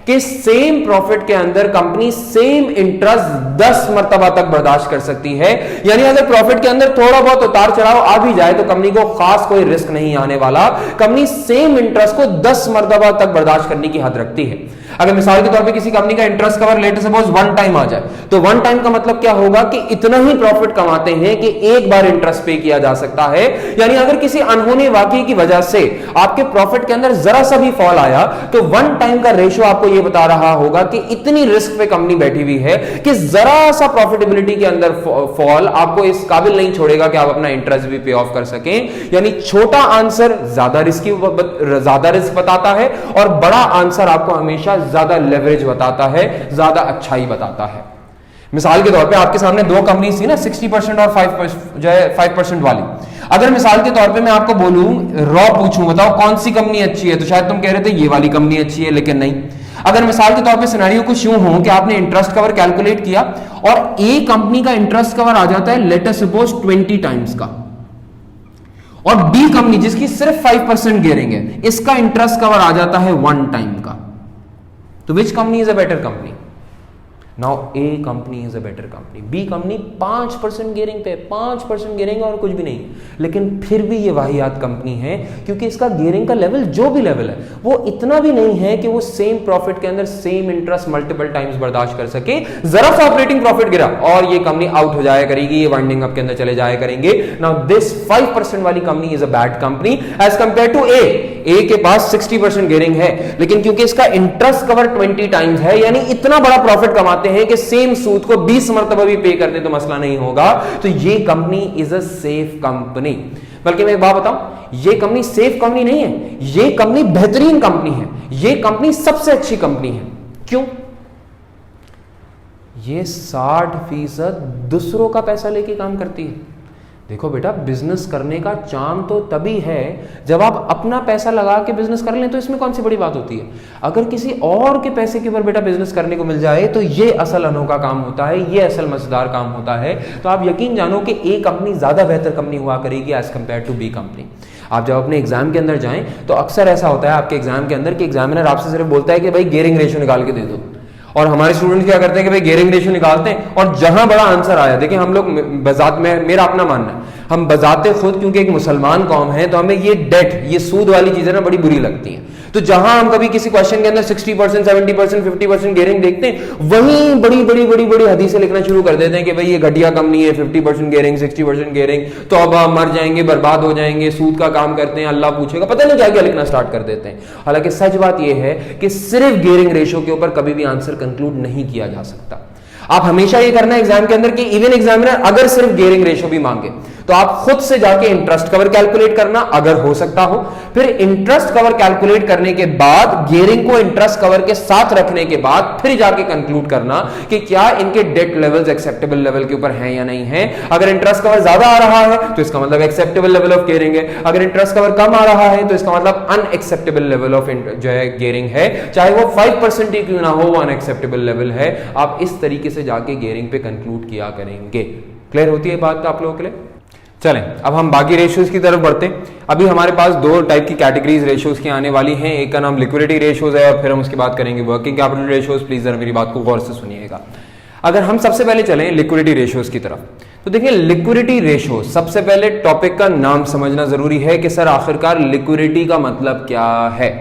Speaker 1: कि सेम प्रॉफिट के अंदर कंपनी सेम इंटरेस्ट 10 मर्तबा तक बर्दाश्त कर सकती है। यानी अगर प्रॉफिट के अंदर थोड़ा बहुत उतार चढ़ाव आ भी जाए तो कंपनी को खास कोई रिस्क नहीं आने वाला। कंपनी सेम इंटरेस्ट को 10 मर्तबा तक बर्दाश्त करने की हद रखती है। अगर मिसाल के तौर पे किसी कंपनी का interest cover let suppose 1 time आ जाए, तो 1 टाइम का मतलब क्या होगा कि इतना ही प्रॉफिट कमाते हैं कि एक बार इंटरेस्ट पे किया जा सकता है। यानी अगर किसी अनहोनी वाकये की वजह से आपके प्रॉफिट के अंदर जरा सा भी फॉल आया तो 1 टाइम का रेशियो आपको यह बता रहा होगा कि इतनी रिस्क पे कंपनी बैठी हुई है कि जरा सा प्रॉफिटेबिलिटी के अंदर फॉल आपको इस काबिल नहीं छोड़ेगा कि आप अपना इंटरेस्ट भी पे ऑफ कर सकें। यानी छोटा आंसर ज्यादा रिस्क बताता है और बड़ा आंसर आपको हमेशा ज्यादा लेवरेज बताता है, ज्यादा अच्छाई बताता है। मिसाल के तौर पे आपके सामने 2 कंपनीज थी ना, 60% और 5% वाली। अगर मिसाल के तौर पे मैं आपको बोलूं रॉ पूछूं बताओ कौन सी कंपनी अच्छी है, तो शायद तुम कह रहे थे ये वाली कंपनी अच्छी है, लेकिन नहीं। अगर मिसाल के तौर पे सिनेरियो कुछ यूं हो कि आपने इंटरेस्ट कवर कैलकुलेट किया और ए कंपनी का इंटरेस्ट कवर आ जाता है लेट अस सपोज 20 टाइम्स का, और बी कंपनी जिसकी सिर्फ 5% गियरिंग है इसका इंटरेस्ट कवर आ जाता है 1 टाइम का, तो which company is a better company? Now A company is a better company, B company 5% gearing पे, 5% गियरिंग और कुछ भी नहीं, लेकिन फिर भी ये वाहियात कंपनी है क्योंकि इसका गियरिंग का लेवल जो भी लेवल है वो इतना भी नहीं है कि वो सेम प्रॉफिट के अंदर सेम इंटरेस्ट मल्टीपल टाइम्स बर्दाश्त कर सके। जरा सा ऑपरेटिंग प्रॉफिट गिरा और ये कंपनी आउट हो जाया करेगी, ये वाइंडिंग अप के अंदर चले जाया करेंगे। नाउ दिस 5% वाली company is a bad company as compare to A के पास 60% गियरिंग है, लेकिन क्योंकि इसका इंटरेस्ट कवर 20 टाइम्स है यानी इतना बड़ा प्रॉफिट कमाते हैं कि सेम सूद को 20 मरतबा भी पे कर दे तो मसला नहीं होगा, तो ये company is a safe company. बल्कि मैं एक बात बताऊं, ये कंपनी सेफ कंपनी नहीं है, ये कंपनी बेहतरीन कंपनी है, ये कंपनी सबसे अच्छी कंपनी है। क्यों? ये 60% दूसरों का पैसा लेके काम करती है। देखो बेटा, बिजनेस करने का चार्म तो तभी है जब आप अपना पैसा लगा के बिजनेस कर लें, तो इसमें कौन सी बड़ी बात होती है। अगर किसी और के पैसे के ऊपर बेटा बिजनेस करने को मिल जाए तो ये असल अनोखा काम होता है, ये असल मजेदार काम होता है। तो आप यकीन जानो कि ए कंपनी ज्यादा बेहतर कंपनी हुआ करेगी as compare to B company. आप जब अपने एग्जाम के अंदर जाएं तो अक्सर ऐसा होता है आपके एग्जाम के अंदर कि एग्जामिनर आपसे सिर्फ बोलता है कि भाई गियरिंग रेशियो निकाल के दे दो, और हमारे स्टूडेंट क्या करते हैं कि भाई गियरिंग रेशियो निकालते हैं और जहां बड़ा आंसर आया, देखिए हम लोग बजात में, मेरा अपना मानना है, हम बजाते खुद क्योंकि एक मुसलमान कौम है तो हमें ये डेट, ये सूद वाली चीजें ना बड़ी बुरी लगती हैं। तो जहां हम कभी किसी क्वेश्चन के अंदर 60%, 70%, 50% गियरिंग देखते हैं, वहीं बड़ी बड़ी बड़ी बड़ी हदीसें लिखना शुरू कर देते हैं कि भाई ये घटिया कंपनी है, 50% गियरिंग, 60% गियरिंग, तो अब हम मर जाएंगे, बर्बाद हो जाएंगे, सूद का काम करते हैं, अल्लाह पूछेगा, पता नहीं क्या क्या लिखना स्टार्ट कर देते हैं। हालांकि सच बात यह है कि सिर्फ गियरिंग रेशियो के ऊपर कभी भी आंसर कंक्लूड नहीं किया जा सकता। आप हमेशा ये करना एग्जाम के अंदर कि इवन एग्जामिनर अगर सिर्फ गियरिंग रेशियो भी मांगे तो आप खुद से जाके इंटरेस्ट कवर कैलकुलेट करना, अगर हो सकता हो, फिर इंटरेस्ट कवर कैलकुलेट करने के बाद गियरिंग को इंटरेस्ट कवर के साथ रखने के बाद फिर जाके कंक्लूड करना कि क्या इनके डेट लेवल्स एक्सेप्टेबल लेवल के ऊपर हैं या नहीं है। अगर इंटरेस्ट कवर ज्यादा आ रहा है तो इसका मतलब एक्सेप्टेबल लेवल ऑफ गियरिंग है, अगर इंटरेस्ट कवर कम आ रहा है तो इसका मतलब अनएक्सेप्टेबल लेवल ऑफ जो है गियरिंग है, चाहे वो 5% ही क्यों ना हो, वो अनएक्सेप्टेबल लेवल है। आप इस तरीके से जाके गियरिंग पे कंक्लूड किया करेंगे। क्लियर होती है बात आप लोगों के लिए? चलें अब हम बाकी रेशियोज की तरफ बढ़ते हैं। अभी हमारे पास 2 टाइप की कैटेगरीज रेशियोज की आने वाली हैं, एक का नाम लिक्विडिटी रेशियोज है और फिर हम उसकी बात करेंगे वर्किंग कैपिटल रेशियोज। प्लीज जरा मेरी बात को गौर से सुनिएगा। अगर हम सबसे पहले चलें लिक्विडिटी रेशियोज की तरफ, तो देखिए लिक्विडिटी रेशियो, सबसे पहले टॉपिक का नाम समझना जरूरी है कि सर आखिरकार लिक्विडिटी का मतलब क्या है।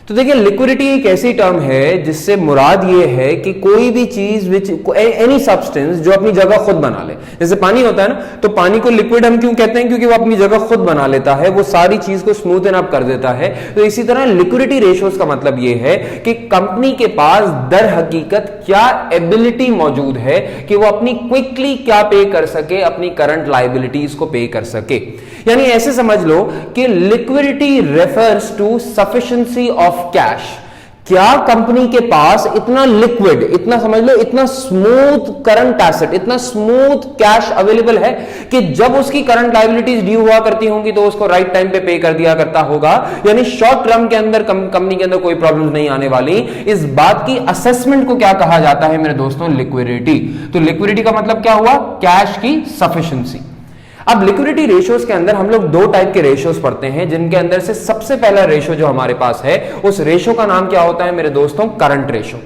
Speaker 1: तो देखिए लिक्विडिटी एक ऐसी टर्म है जिससे मुराद ये है कि कोई भी चीज विच एनी सब्सटेंस जो अपनी जगह खुद बना ले। जैसे पानी होता है ना, तो पानी को लिक्विड हम क्यों कहते हैं? क्योंकि वो अपनी जगह खुद बना लेता है, वो सारी चीज को स्मूथन अप कर देता है। तो इसी तरह लिक्विडिटी रेशियोज का मतलब ये है कि कंपनी के पास दर हकीकत क्या एबिलिटी मौजूद है कि वो अपनी क्विकली क्या पे कर सके, अपनी करंट लायबिलिटीज को पे कर सके। यानी ऐसे समझ लो कि liquidity refers to sufficiency of cash. क्या कंपनी के पास इतना लिक्विड, इतना समझ लो, इतना स्मूथ करंट एसेट, इतना स्मूथ कैश अवेलेबल है कि जब उसकी करंट लायबिलिटीज ड्यू हुआ करती होंगी तो उसको राइट टाइम पे कर दिया करता होगा। यानी शॉर्ट टर्म के अंदर कंपनी के अंदर कोई प्रॉब्लम नहीं आने वाली। इस बात की असेसमेंट को क्या कहा जाता है मेरे दोस्तों? लिक्विडिटी। तो लिक्विडिटी का मतलब क्या हुआ? कैश की सफिशिएंसी। अब लिक्विडिटी रेशियोज के अंदर हम लोग दो टाइप के रेशियोज पढ़ते हैं, जिनके अंदर से सबसे पहला रेशियो जो हमारे पास है उस रेशियो का नाम क्या होता है मेरे दोस्तों? Current ratio.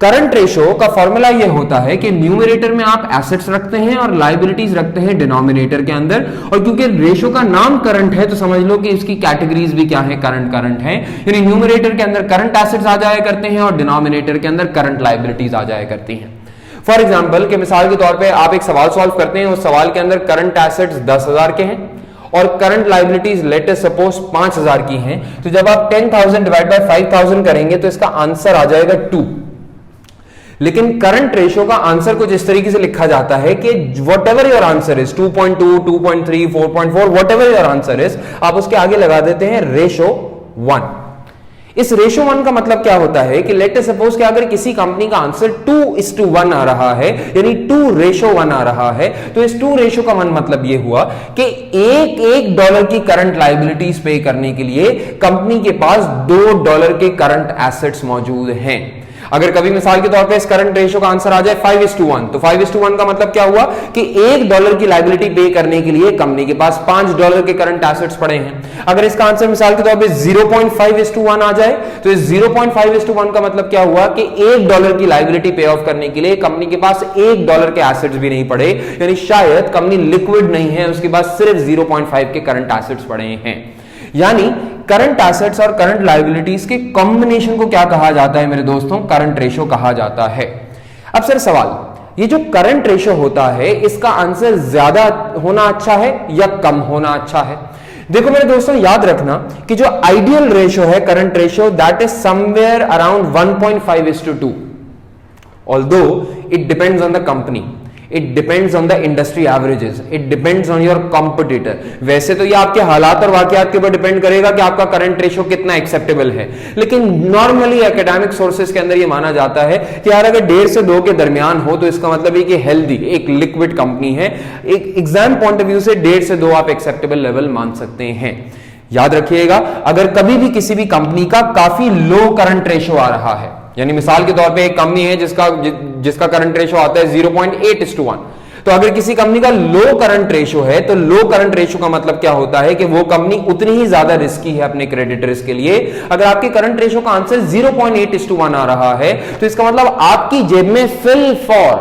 Speaker 1: करंट रेशियो का फॉर्मूला यह होता है कि न्यूमरेटर में आप एसेट्स रखते हैं और लायबिलिटीज रखते हैं डिनोमिनेटर के अंदर। और क्योंकि रेशियो का नाम करंट है तो समझ लो कि इसकी कैटेगरीज भी क्या है? करंट है। यानी न्यूमरेटर के अंदर करंट एसेट्स आ जाया करते हैं और डिनोमिनेटर के अंदर करंट लायबिलिटीज आ जाया करती हैं। फॉर एग्जाम्पल के मिसाल के तौर पे आप एक सवाल सॉल्व करते हैं, उस सवाल के अंदर करंट एसेट्स 10,000 के हैं और current liabilities let us suppose 5,000 की हैं। तो जब आप 10,000 डिवाइड बाय 5,000 करेंगे तो इसका आंसर आ जाएगा 2। लेकिन करंट रेशियो का आंसर कुछ इस तरीके से लिखा जाता है कि what ever your answer is 2.2, 2.3, 4.4, what ever your answer is, आप उसके आगे लगा देते हैं रेशो 1। इस रेशो 1 का मतलब क्या होता है कि लेट सपोज कि अगर किसी कंपनी का आंसर 2:1 आ रहा है, यानी 2:1 आ रहा है, तो इस 2 रेशो का मतलब यह हुआ कि $1 की करंट लायबिलिटीज पे करने के लिए कंपनी के पास $2 के करंट एसेट्स मौजूद हैं। अगर कभी मिसाल के तौर पे इस करंट रेशियो का आंसर आ जाए 5:1, तो 5:1 का मतलब क्या हुआ कि $1 की लायबिलिटी पे करने के लिए कंपनी के पास $5 के करंट एसेट्स पड़े हैं। अगर इसका आंसर मिसाल के तौर पे 0.5:1 आ जाए तो इस 0.5:1 का मतलब क्या हुआ कि $1 की लायबिलिटी पे ऑफ करने के लिए कंपनी के पास $1 के एसेट्स भी नहीं पड़े, यानी शायद कंपनी लिक्विड नहीं है, उसके पास सिर्फ 0.5 के करंट एसेट्स पड़े हैं। यानी करंट एसेट्स और करंट लायबिलिटीज के कॉम्बिनेशन को क्या कहा जाता है मेरे दोस्तों? करंट रेशियो कहा जाता है। अब सर सवाल, ये जो करंट रेशियो होता है इसका आंसर ज्यादा होना अच्छा है या कम होना अच्छा है? देखो मेरे दोस्तों याद रखना कि जो आइडियल रेशियो है current ratio, that is somewhere around 1.5:2, although it depends on the company, it depends on the industry averages, it depends on your competitor. वैसे तो ये आपके हालात और वाकयात के ऊपर डिपेंड करेगा कि आपका करंट रेशियो कितना एक्सेप्टेबल है, लेकिन नॉर्मली एकेडमिक सोर्सेज के अंदर ये माना जाता है कि यार अगर 1.5 से 2 के दरमियान हो तो इसका मतलब है कि हेल्दी एक लिक्विड कंपनी है। एक एग्जाम पॉइंट ऑफ व्यू से 1.5 से 2 आप एक्सेप्टेबल लेवल मान सकते हैं। याद रखिएगा, अगर कभी भी किसी भी कंपनी का काफी लो करंट रेशियो आ रहा है, यानी मिसाल के तौर पे एक कंपनी है जिसका करंट रेशियो आता है 0.8:1, तो अगर किसी कंपनी का लो करंट रेशियो है तो लो करंट रेशियो का मतलब क्या होता है कि वो कंपनी उतनी ही ज्यादा रिस्की है अपने क्रेडिटर्स के लिए। अगर आपके करंट रेशियो का आंसर 0.8:1 आ रहा है तो इसका मतलब आपकी जेब में फिल फॉर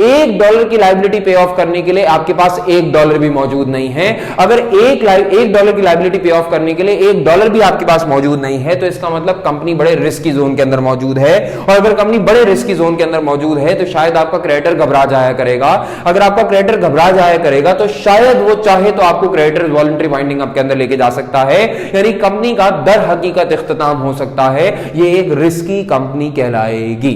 Speaker 1: $1 की लायबिलिटी पे ऑफ करने के लिए आपके पास $1 भी मौजूद नहीं है। अगर $1 की लायबिलिटी पे ऑफ करने के लिए $1 भी आपके पास मौजूद नहीं है तो इसका मतलब कंपनी बड़े रिस्की जोन के अंदर मौजूद है। और अगर कंपनी बड़े रिस्की जोन के अंदर मौजूद है तो शायद आपका क्रेडिटर घबरा जाया करेगा। अगर आपका क्रेडिटर घबरा जाया करेगा तो शायद वो चाहे तो आपको क्रेडिटर वॉलंटरी वाइंडिंग अप के अंदर लेके जा सकता है, यानी कंपनी का दर हकीकत इख्तिताम हो सकता है। ये एक रिस्की कंपनी कहलाएगी।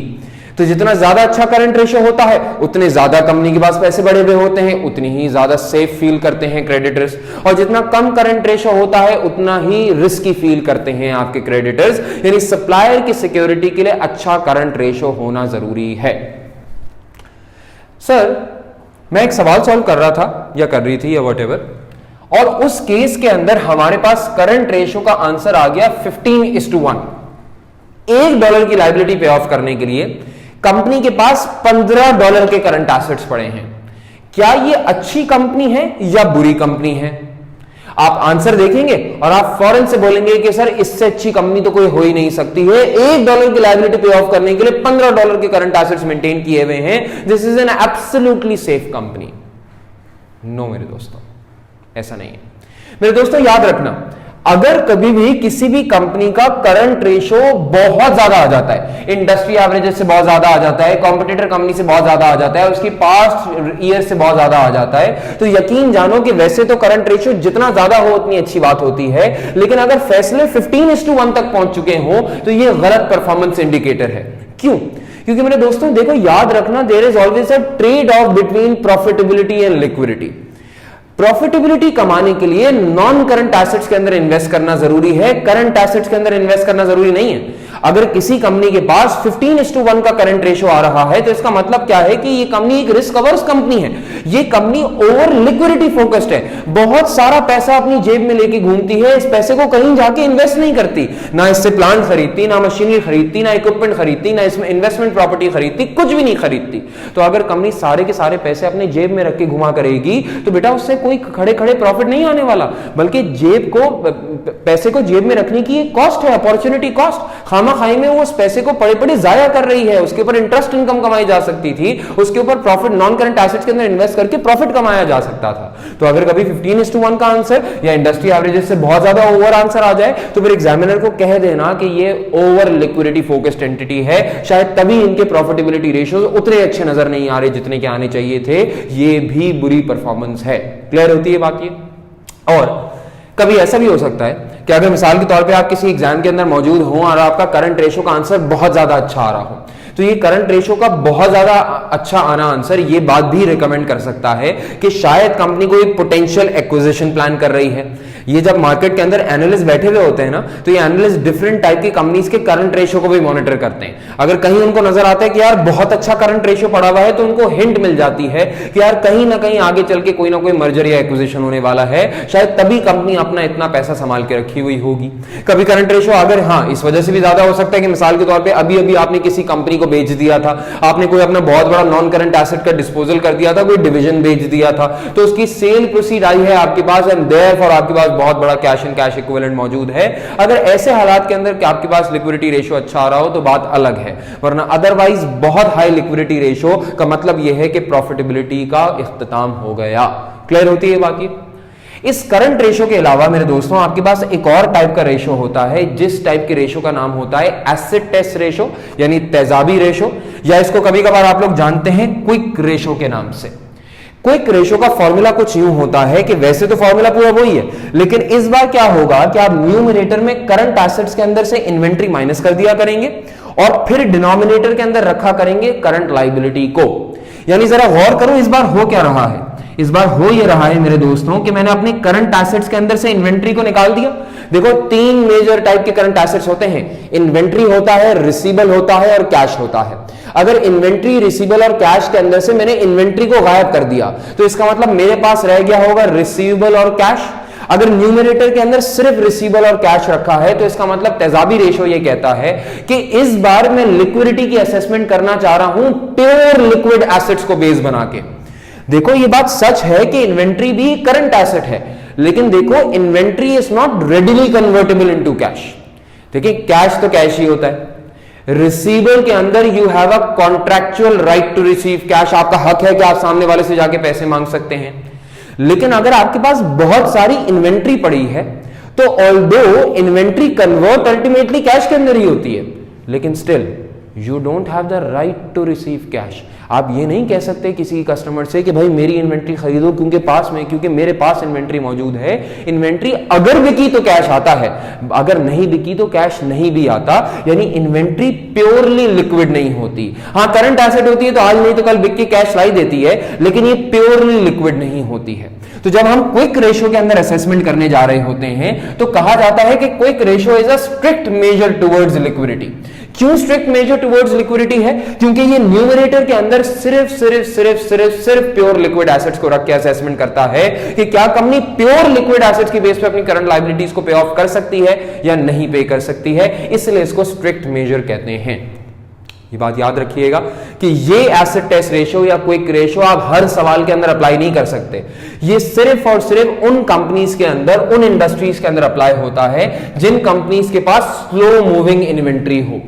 Speaker 1: तो जितना ज्यादा अच्छा करंट रेशियो होता है उतने ज्यादा कंपनी के पास पैसे बढ़े हुए होते हैं, उतनी ही ज्यादा सेफ फील करते हैं क्रेडिटर्स, और जितना कम करंट रेशियो होता है उतना ही रिस्की फील करते हैं आपके क्रेडिटर्स। यानी सप्लायर की सिक्योरिटी के लिए अच्छा करंट रेशियो होना जरूरी है। सर मैं एक सवाल सॉल्व कर रहा था या कर रही थी या व्हाटएवर, और उस केस के अंदर हमारे पास करंट रेशियो का आंसर आ गया 15:1। $1 की लायबिलिटी पे ऑफ करने के लिए कंपनी के पास $15 के करंट एसेट्स पड़े हैं। क्या ये अच्छी कंपनी है या बुरी कंपनी है? आप आंसर देखेंगे और आप फौरन से बोलेंगे कि सर इससे अच्छी कंपनी तो कोई हो ही नहीं सकती है। $1 की लायबिलिटी पे ऑफ करने के लिए $15 के करंट एसेट्स मेंटेन किए हुए हैं। This is an absolutely safe company. No मेरे दोस्तों, ऐसा नहीं है। मेरे दोस्तों याद रखना, अगर कभी भी किसी भी कंपनी का करंट रेशो बहुत ज्यादा आ जाता है, इंडस्ट्री एवरेजेस से बहुत ज्यादा आ जाता है, कॉम्पिटिटर कंपनी से बहुत ज्यादा आ जाता है, उसकी पास्ट ईयर से बहुत ज्यादा आ जाता है, तो यकीन जानो कि वैसे तो करंट रेशो जितना ज्यादा हो उतनी अच्छी बात होती है, लेकिन अगर फैसले 15:1 तक पहुंच चुके हो तो यह गलत परफॉर्मेंस इंडिकेटर है। क्यों? क्योंकि मेरे दोस्तों देखो, याद रखना, there is always a trade off between profitability and liquidity. Profitability कमाने के लिए नॉन करंट एसेट्स के अंदर इन्वेस्ट करना जरूरी है, करंट एसेट्स के अंदर इन्वेस्ट करना जरूरी नहीं है। अगर किसी कंपनी के पास 15:1 का करंट रेशो आ रहा है तो इसका मतलब क्या है कि ये कंपनी एक रिस्क अवर्स कंपनी है, ये कंपनी ओवर लिक्विडिटी फोकस्ड है, बहुत सारा पैसा अपनी जेब में लेके घूमती है, इस पैसे को कहीं जाके इन्वेस्ट नहीं करती, ना इससे प्लांट खरीदती, ना मशीनरी खरीदती, ना इक्विपमेंट खरीदती, ना इसमें इन्वेस्टमेंट प्रॉपर्टी खरीदती, कुछ भी नहीं खरीदती। तो अगर कंपनी सारे के सारे पैसे अपने जेब में रख के घुमा करेगी तो बेटा उससे कोई खड़े खड़े प्रॉफिट नहीं आने वाला, बल्कि पैसे को जेब में रखने की एक कॉस्ट है, अपॉर्चुनिटी कॉस्ट। खाई में वो उस पैसे को पड़े पड़े जाया कर रही है, उसके ऊपर इंटरेस्ट इनकम कमाई जा सकती थी, उसके ऊपर प्रॉफिट नॉन करंट एसेट्स के अंदर इन्वेस्ट करके प्रॉफिट कमाया जा सकता था। तो अगर कभी 15:1 का आंसर या इंडस्ट्री एवरेजेस से बहुत ज्यादा ओवर आंसर आ जाए तो फिर एग्जामिनर को कह देना कि ये ओवर लिक्विडिटी फोकस्ड एंटिटी है, शायद तभी इनके प्रॉफिटेबिलिटी रेशियोज उतने अच्छे नजर नहीं आ रहे जितने के आने चाहिए थे, ये भी बुरी परफॉर्मेंस है। क्लियर होती है बात ये? और कभी ऐसा भी हो सकता है कि अगर मिसाल के तौर पे आप किसी एग्जाम के अंदर मौजूद हो और आपका करंट रेशो का आंसर बहुत ज्यादा अच्छा आ रहा हो, तो ये करंट रेशो का बहुत ज्यादा अच्छा आना आंसर ये बात भी रिकमेंड कर सकता है कि शायद कंपनी कोई पोटेंशियल एक्विजिशन प्लान कर रही है। ये जब मार्केट के अंदर एनालिस्ट बैठे हुए होते हैं ना, तो ये एनालिस्ट डिफरेंट टाइप की कंपनीज के करंट रेशो को भी मॉनिटर करते हैं। अगर कहीं उनको नजर आता है कि यार बहुत अच्छा करंट रेशो पड़ा हुआ है, तो उनको हिंट मिल जाती है कि यार कहीं ना कहीं आगे चल के कोई ना कोई मर्जर या एक्विजिशन होने वाला है, शायद तभी कंपनी अपना इतना पैसा संभाल के रखी हुई होगी। कभी करंट रेशो अगर इस वजह से भी ज्यादा हो सकता है कि मिसाल के तौर पर अभी अभी आपने किसी कंपनी को बेच दिया था, आपने कोई अपना बहुत बड़ा नॉन करंट एसेट का डिस्पोजल कर दिया था, कोई डिवीजन बेच दिया था, तो उसकी सेल प्रोसीड आई है आपके पास एंड देयरफॉर आपके पास बहुत बड़ा कैश एंड कैश इक्विवेलेंट मौजूद है। अगर ऐसे हालात के अंदर कि आपके पास लिक्विडिटी रेशो अच्छा आ रहा हो तो बात अलग है, वरना अदरवाइज बहुत हाई लिक्विडिटी रेशो का मतलब यह है कि प्रॉफिटेबिलिटी का इख्तिताम हो गया। क्लियर होती है बाकी? इस करंट रेशो के अलावा मेरे दोस्तों आपके पास एक और टाइप का रेशो होता है, जिस टाइप के रेशो का नाम होता है एसिड टेस्ट रेशो, यानी तेजाबी रेशो, या इसको कभी कभार आप लोग जानते हैं क्विक रेशो के नाम से। क्विक रेशो का फॉर्मूला कुछ यूं होता है कि वैसे तो फॉर्मूला पूरा वही है, लेकिन इस बार क्या होगा कि आप न्यूमरेटर में करंट एसेट्स के अंदर से इन्वेंट्री माइनस कर दिया करेंगे और फिर डिनोमिनेटर के अंदर रखा करेंगे करंट लायबिलिटी को। यानी जरा गौर करो इस बार हो क्या रहा है। इस बार हो ये रहा है मेरे दोस्तों कि मैंने अपने करंट एसेट्स के अंदर से इन्वेंट्री को निकाल दिया। देखो 3 मेजर टाइप के करंट एसेट्स होते हैं, इन्वेंट्री होता है, रिसीवेबल होता है और कैश होता है। अगर इन्वेंट्री, रिसीवेबल और कैश के अंदर से मैंने इन्वेंट्री को गायब कर दिया तो इसका मतलब मेरे पास रह गया होगा रिसीवेबल और कैश। अगर न्यूमरेटर के अंदर सिर्फ रिसीवेबल और कैश रखा है तो इसका मतलब तेजाबी रेशो ये कहता है कि इस बार मैं लिक्विडिटी की असेसमेंट करना चाह रहा हूं प्योर लिक्विड एसेट्स को बेस बना के। देखो ये बात सच है कि इन्वेंट्री भी करंट एसेट है, लेकिन देखो inventory is not readily convertible into cash. देखिए कैश तो कैश ही होता है, रिसीवेबल के अंदर you have a contractual right to receive cash, आपका हक है कि आप सामने वाले से जाके पैसे मांग सकते हैं। लेकिन अगर आपके पास बहुत सारी इन्वेंट्री पड़ी है तो although inventory convert ultimately cash के अंदर ही होती है, लेकिन still you don't have the right to receive cash. आप ये नहीं कह सकते किसी कस्टमर से कि भाई मेरी इन्वेंट्री खरीदो क्योंकि मेरे पास इन्वेंट्री मौजूद है। इन्वेंट्री अगर बिकी तो कैश आता है, अगर नहीं बिकी तो कैश नहीं भी आता, यानी इन्वेंट्री प्योरली लिक्विड नहीं होती। हाँ करंट एसेट होती है तो आज नहीं तो कल बिक के कैश लाई देती है, लेकिन ये प्योरली लिक्विड नहीं होती है। तो जब हम क्विक रेशो के अंदर असेसमेंट करने जा रहे होते हैं तो कहा जाता है कि quick ratio is a strict measure towards liquidity. क्यों स्ट्रिक्ट मेजर टुवर्ड्स लिक्विडिटी है? क्योंकि ये न्यूमरेटर के अंदर सिर्फ प्योर लिक्विड एसेट्स को रख के असेसमेंट करता है कि क्या कंपनी प्योर लिक्विड एसेट्स की बेस पे अपनी करंट लायबिलिटीज को पे ऑफ कर सकती है या नहीं पे कर सकती है, इसलिए इसको स्ट्रिक्ट मेजर कहते हैं। ये बात याद रखिएगा कि ये एसिड टेस्ट रेशो या क्विक रेशो आप हर सवाल के अंदर अप्लाई नहीं कर सकते। ये सिर्फ और सिर्फ उन कंपनीज के अंदर, उन इंडस्ट्रीज के अंदर अप्लाई होता है जिन कंपनीज के पास स्लो मूविंग इन्वेंट्री हो।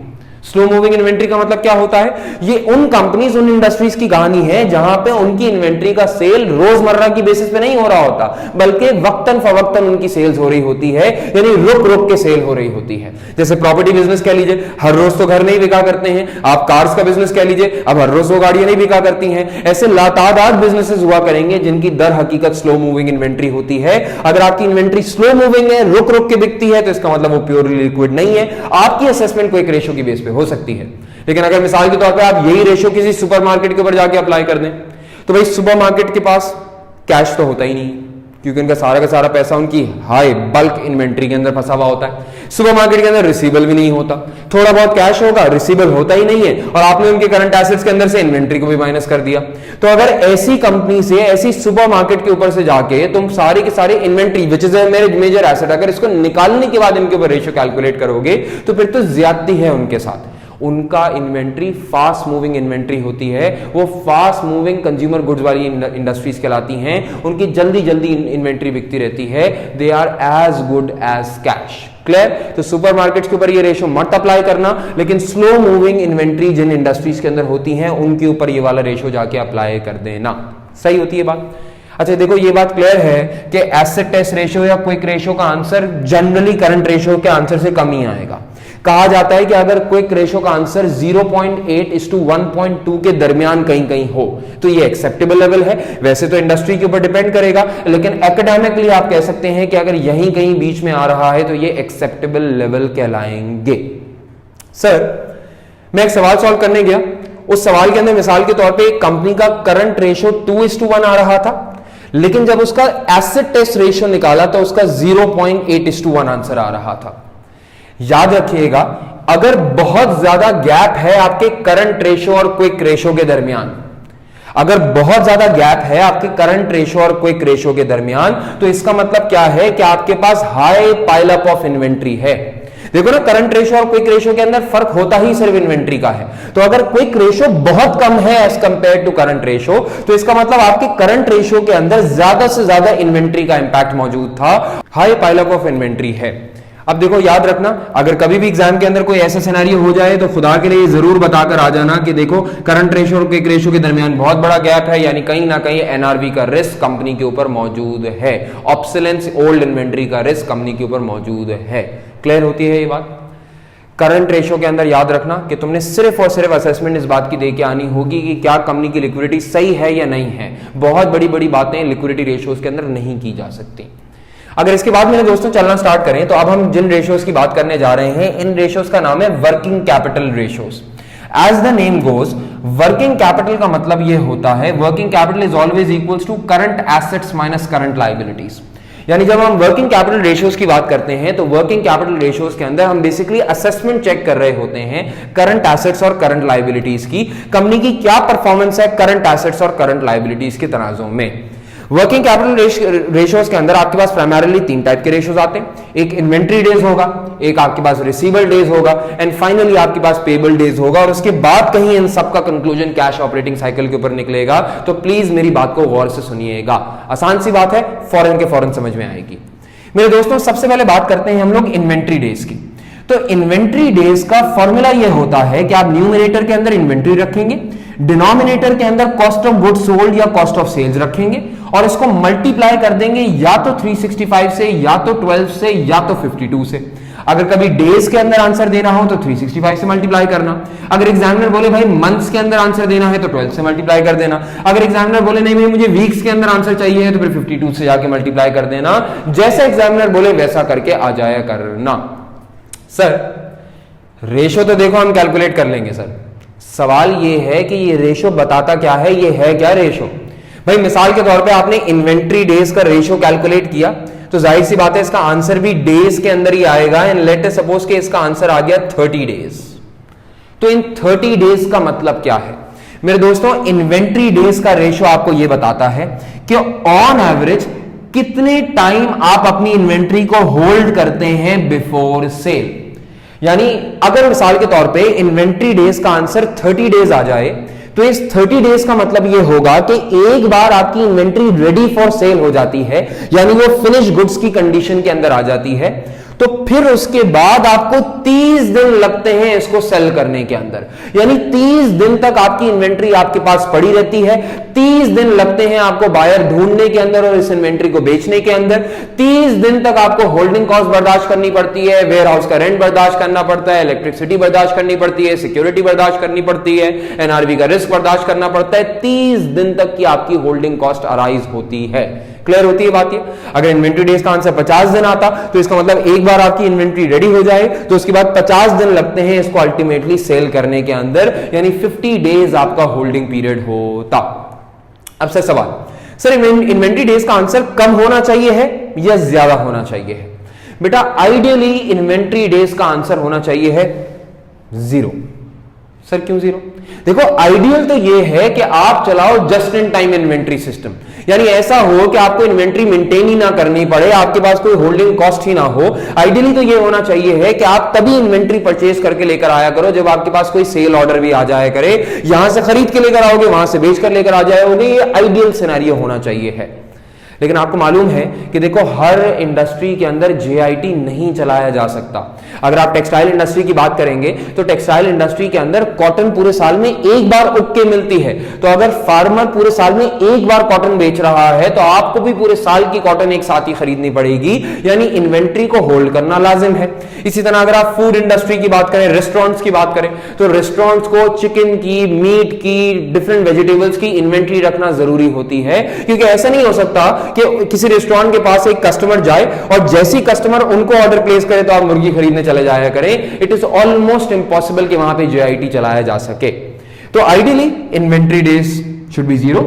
Speaker 1: स्लो मूविंग इन्वेंट्री का मतलब क्या होता है? ये उन कंपनीज, उन इंडस्ट्रीज की कहानी है जहां पे उनकी इन्वेंट्री का सेल रोजमर्रा की बेसिस पे नहीं हो रहा होता, बल्कि वक्तन फवक्तन उनकी सेल्स हो रही होती है, यानी रुक रुक के सेल हो रही होती है। जैसे प्रॉपर्टी बिजनेस कह लीजिए, हर रोज तो घर नहीं बिका करते हैं। आप कार्स का बिजनेस कह लीजिए, अब हर रोज वो गाड़ियां नहीं बिका करती हैं। ऐसे लातादाद बिजनेसेस हुआ करेंगे जिनकी दर हकीकत स्लो मूविंग इन्वेंट्री होती है। अगर आपकी इन्वेंट्री स्लो मूविंग है, रुक रुक के बिकती है, तो इसका मतलब वो प्योरली लिक्विड नहीं है। आपकी असेसमेंट कोई एक रेशियो की बेस पे हो सकती है, लेकिन अगर मिसाल के तौर पे आप यही रेशियो किसी सुपरमार्केट के ऊपर जाके अप्लाई कर दें, तो भाई सुपरमार्केट के पास कैश तो होता ही नहीं, क्योंकि उनका सारा का सारा पैसा उनकी हाई बल्क इन्वेंट्री के अंदर फंसा हुआ होता है। सुपरमार्केट के अंदर रिसीवेबल भी नहीं होता, थोड़ा बहुत कैश होगा, रिसीवेबल होता ही नहीं है, और आपने उनके करंट एसेट्स के अंदर से इन्वेंट्री को भी माइनस कर दिया। तो अगर ऐसी कंपनी से, ऐसी सुपरमार्केट के ऊपर से जाके तुम सारी की सारी inventory which is major asset, अगर इसको निकालने के बाद इनके ऊपर रेशियो कैलकुलेट करोगे, तो फिर तो ज्यादती है उनके साथ। उनका इन्वेंट्री फास्ट मूविंग इन्वेंट्री होती है, वो फास्ट मूविंग कंज्यूमर गुड्स वाली इंडस्ट्रीज कहलाती हैं। उनकी जल्दी जल्दी इन्वेंट्री बिकती रहती है। They are as good as cash. Clear? तो सुपरमार्केट्स के ऊपर ये रेशियो मत अप्लाई करना, लेकिन स्लो मूविंग इन्वेंट्री जिन इंडस्ट्रीज के अंदर होती हैं उनके ऊपर ये वाला रेशियो जाके अप्लाई कर देना। सही होती है बात? अच्छा देखो, ये बात क्लियर है कि एसेट टेस्ट रेशियो या क्विक रेशियो का आंसर जनरली करंट रेशियो के आंसर से कम ही आएगा। कहा जाता है कि अगर क्विक रेशियो का आंसर 0.8:1.2 के दरमियान कहीं कहीं हो तो ये एक्सेप्टेबल लेवल है। वैसे तो इंडस्ट्री के ऊपर डिपेंड करेगा, लेकिन एकेडमिकली आप कह सकते हैं कि अगर यहीं कहीं बीच में आ रहा है तो ये एक्सेप्टेबल लेवल कहलाएंगे। सर, मैं एक सवाल सॉल्व करने गया, उस सवाल के अंदर मिसाल के तौर पे एक कंपनी का करंट रेशियो 2:1 आ रहा था, लेकिन जब उसका एसेट टेस्ट रेशियो निकाला तो उसका 0.8:1 आंसर आ रहा था। याद रखिएगा, अगर बहुत ज्यादा गैप है आपके करंट रेशियो और क्विक रेशियो के दरमियान, अगर बहुत ज्यादा गैप है आपके करंट रेशियो और क्विक रेशियो के दरमियान, तो इसका मतलब क्या है कि आपके पास high pile up of inventory है। देखो ना, करंट रेशियो और क्विक रेशियो के अंदर फर्क होता ही सिर्फ इन्वेंट्री का है। तो अगर क्विक रेशियो बहुत कम है as compare to current ratio, तो इसका मतलब आपके करंट रेशियो के अंदर ज्यादा से ज्यादा इन्वेंट्री का इंपैक्ट मौजूद था, high pile up of inventory है। अब देखो, याद रखना, अगर कभी भी एग्जाम के अंदर कोई ऐसा सिनेरियो हो जाए तो खुदा के लिए जरूर बताकर आ जाना कि देखो करंट रेशियो और क्विक रेशियो के दरमियान बहुत बड़ा गैप है, यानी कहीं ना कहीं एनआरवी का रिस्क कंपनी के ऊपर मौजूद है, ऑब्सोलेंस ओल्ड इन्वेंट्री का रिस्क कंपनी के ऊपर मौजूद है। क्लियर होती है ये बात? करंट रेशियो के अंदर याद रखना कि तुमने सिर्फ और सिर्फ असेसमेंट इस बात की दे के आनी होगी कि क्या कंपनी की लिक्विडिटी सही है या नहीं है। बहुत बड़ी बड़ी बातें लिक्विडिटी रेशियोज के अंदर नहीं की जा सकती। अगर इसके बाद मेरे दोस्तों चलना स्टार्ट करें, तो अब हम जिन रेशियोज की बात करने जा रहे हैं, इन रेशियोज का नाम है working capital ratios. As the name goes, working capital का मतलब यह होता है, working capital is always equals to current assets minus current liabilities. यानी जब हम वर्किंग कैपिटल रेशियोज की बात करते हैं तो वर्किंग कैपिटल रेशियोज के अंदर हम बेसिकली असेसमेंट चेक कर रहे होते हैं करंट एसेट्स और करंट लायबिलिटीज की, कंपनी की क्या परफॉर्मेंस है करंट एसेट्स और करंट लायबिलिटीज के तनाजों में। वर्किंग कैपिटल रेशियोज के अंदर आपके पास प्राइमरीली 3 टाइप के रेशियोज आते हैं। एक इन्वेंट्री डेज होगा, एक आपके पास रिसीवेबल डेज होगा, एंड फाइनली आपके पास पेबल डेज होगा, और उसके बाद कहीं इन सब का कंक्लूजन कैश ऑपरेटिंग साइकिल के ऊपर निकलेगा। तो प्लीज मेरी बात को गौर से सुनिएगा, आसान सी बात है, फौरन के फौरन समझ में आएगी। मेरे दोस्तों, सबसे पहले बात करते हैं हम लोग इन्वेंट्री डेज की। तो इन्वेंट्री डेज का फॉर्मूला यह होता है कि आप न्यूमरेटर के अंदर इन्वेंट्री रखेंगे, डिनोमिनेटर के अंदर कॉस्ट ऑफ गुड्स सोल्ड या कॉस्ट ऑफ सेल्स रखेंगे, और इसको मल्टीप्लाई कर देंगे या तो 365 से, या तो 12 से, या तो 52 से। अगर कभी डेज के अंदर आंसर देना हो तो 365 से मल्टीप्लाई करना। अगर एग्जामिनर बोले भाई मंथ्स के अंदर आंसर देना है तो 12 से मल्टीप्लाई कर देना। अगर एग्जामिनर बोले नहीं भाई मुझे वीक्स के अंदर आंसर चाहिए तो फिर 52 से जाके मल्टीप्लाई कर देना। जैसा एग्जामिनर बोले वैसा करके आ जाया करना। सर, रेशो तो देखो हम कैलकुलेट कर लेंगे सर, सवाल ये है कि ये रेशो बताता क्या है, ये है क्या रेशो? भाई मिसाल के तौर पे आपने इन्वेंट्री डेज का रेशो कैलकुलेट किया तो जाहिर सी बात है इसका आंसर भी डेज के अंदर ही आएगा, एंड लेट अस सपोज कि इसका आंसर आ गया 30 डेज। तो इन 30 डेज का मतलब क्या है मेरे दोस्तों? इन्वेंट्री डेज का रेशो आपको यह बताता है कि ऑन एवरेज कितने टाइम आप अपनी इन्वेंट्री को होल्ड करते हैं बिफोर सेल। यानी अगर मिसाल के तौर पे इन्वेंट्री डेज का आंसर 30 डेज आ जाए तो इस 30 डेज का मतलब यह होगा कि एक बार आपकी इन्वेंट्री रेडी फॉर सेल हो जाती है, यानी वो फिनिश गुड्स की कंडीशन के अंदर आ जाती है, तो
Speaker 2: तो फिर उसके बाद आपको 30 दिन लगते हैं इसको सेल करने के अंदर, यानी 30 दिन तक आपकी इन्वेंट्री आपके पास पड़ी रहती है। 30 दिन लगते हैं आपको बायर ढूंढने के अंदर और इस इन्वेंट्री को बेचने के अंदर। 30 दिन तक आपको होल्डिंग कॉस्ट बर्दाश्त करनी पड़ती है, वेयर हाउस का रेंट बर्दाश्त करना पड़ता है, इलेक्ट्रिसिटी बर्दाश्त करनी पड़ती है, सिक्योरिटी बर्दाश्त करनी पड़ती है, एनआरवी का रिस्क बर्दाश्त करना पड़ता है। 30 दिन तक की आपकी होल्डिंग कॉस्ट अराइज होती है। क्लियर होती है बात ये? अगर इन्वेंट्री डेज का आंसर 50 दिन आता तो इसका मतलब एक बार आपकी इन्वेंट्री रेडी हो जाए तो उसके बाद 50 दिन लगते हैं इसको अल्टीमेटली सेल करने के अंदर, यानी 50 डेज आपका होल्डिंग पीरियड होता। अब सर सवाल, सर इन्वेंट्री डेज का आंसर कम होना चाहिए है या ज्यादा होना चाहिए है? बेटा आइडियली इन्वेंट्री डेज का आंसर होना चाहिए है 0। सर क्यों 0? देखो आइडियल तो यह है कि आप चलाओ just in time inventory system, यानी ऐसा हो कि आपको इन्वेंट्री मेंटेन ही ना करनी पड़े, आपके पास कोई होल्डिंग कॉस्ट ही ना हो। आइडियली तो यह होना चाहिए है कि आप तभी इन्वेंट्री परचेज करके लेकर आया करो जब आपके पास कोई सेल ऑर्डर भी आ जाया करे, यहां से खरीद के लेकर आओगे, वहां से बेच कर लेकर आ जाओगे। ये आइडियल सिनेरियो होना चाहिए है। लेकिन आपको मालूम है कि देखो हर इंडस्ट्री के अंदर जेआईटी नहीं चलाया जा सकता। अगर आप टेक्सटाइल इंडस्ट्री की बात करेंगे तो टेक्सटाइल इंडस्ट्री के अंदर कॉटन पूरे साल में एक बार उग के मिलती है, तो अगर फार्मर पूरे साल में एक बार कॉटन बेच रहा है तो आपको भी पूरे साल की कॉटन एक साथ ही खरीदनी पड़ेगी, यानी इन्वेंट्री को होल्ड करना लाजिम है। इसी तरह अगर आप फूड इंडस्ट्री की बात करें, रेस्टोरेंट्स की बात करें, तो रेस्टोरेंट्स को चिकन की, मीट की, डिफरेंट वेजिटेबल्स की इन्वेंट्री रखना जरूरी होती है, क्योंकि ऐसा नहीं हो सकता कि किसी रेस्टोरेंट के पास एक कस्टमर जाए और जैसी कस्टमर उनको ऑर्डर प्लेस करे तो आप मुर्गी खरीदने चले जाया करें। इट इज ऑलमोस्ट इंपॉसिबल कि वहां पे जेआईटी चलाया जा सके। तो ideally inventory days should B 0,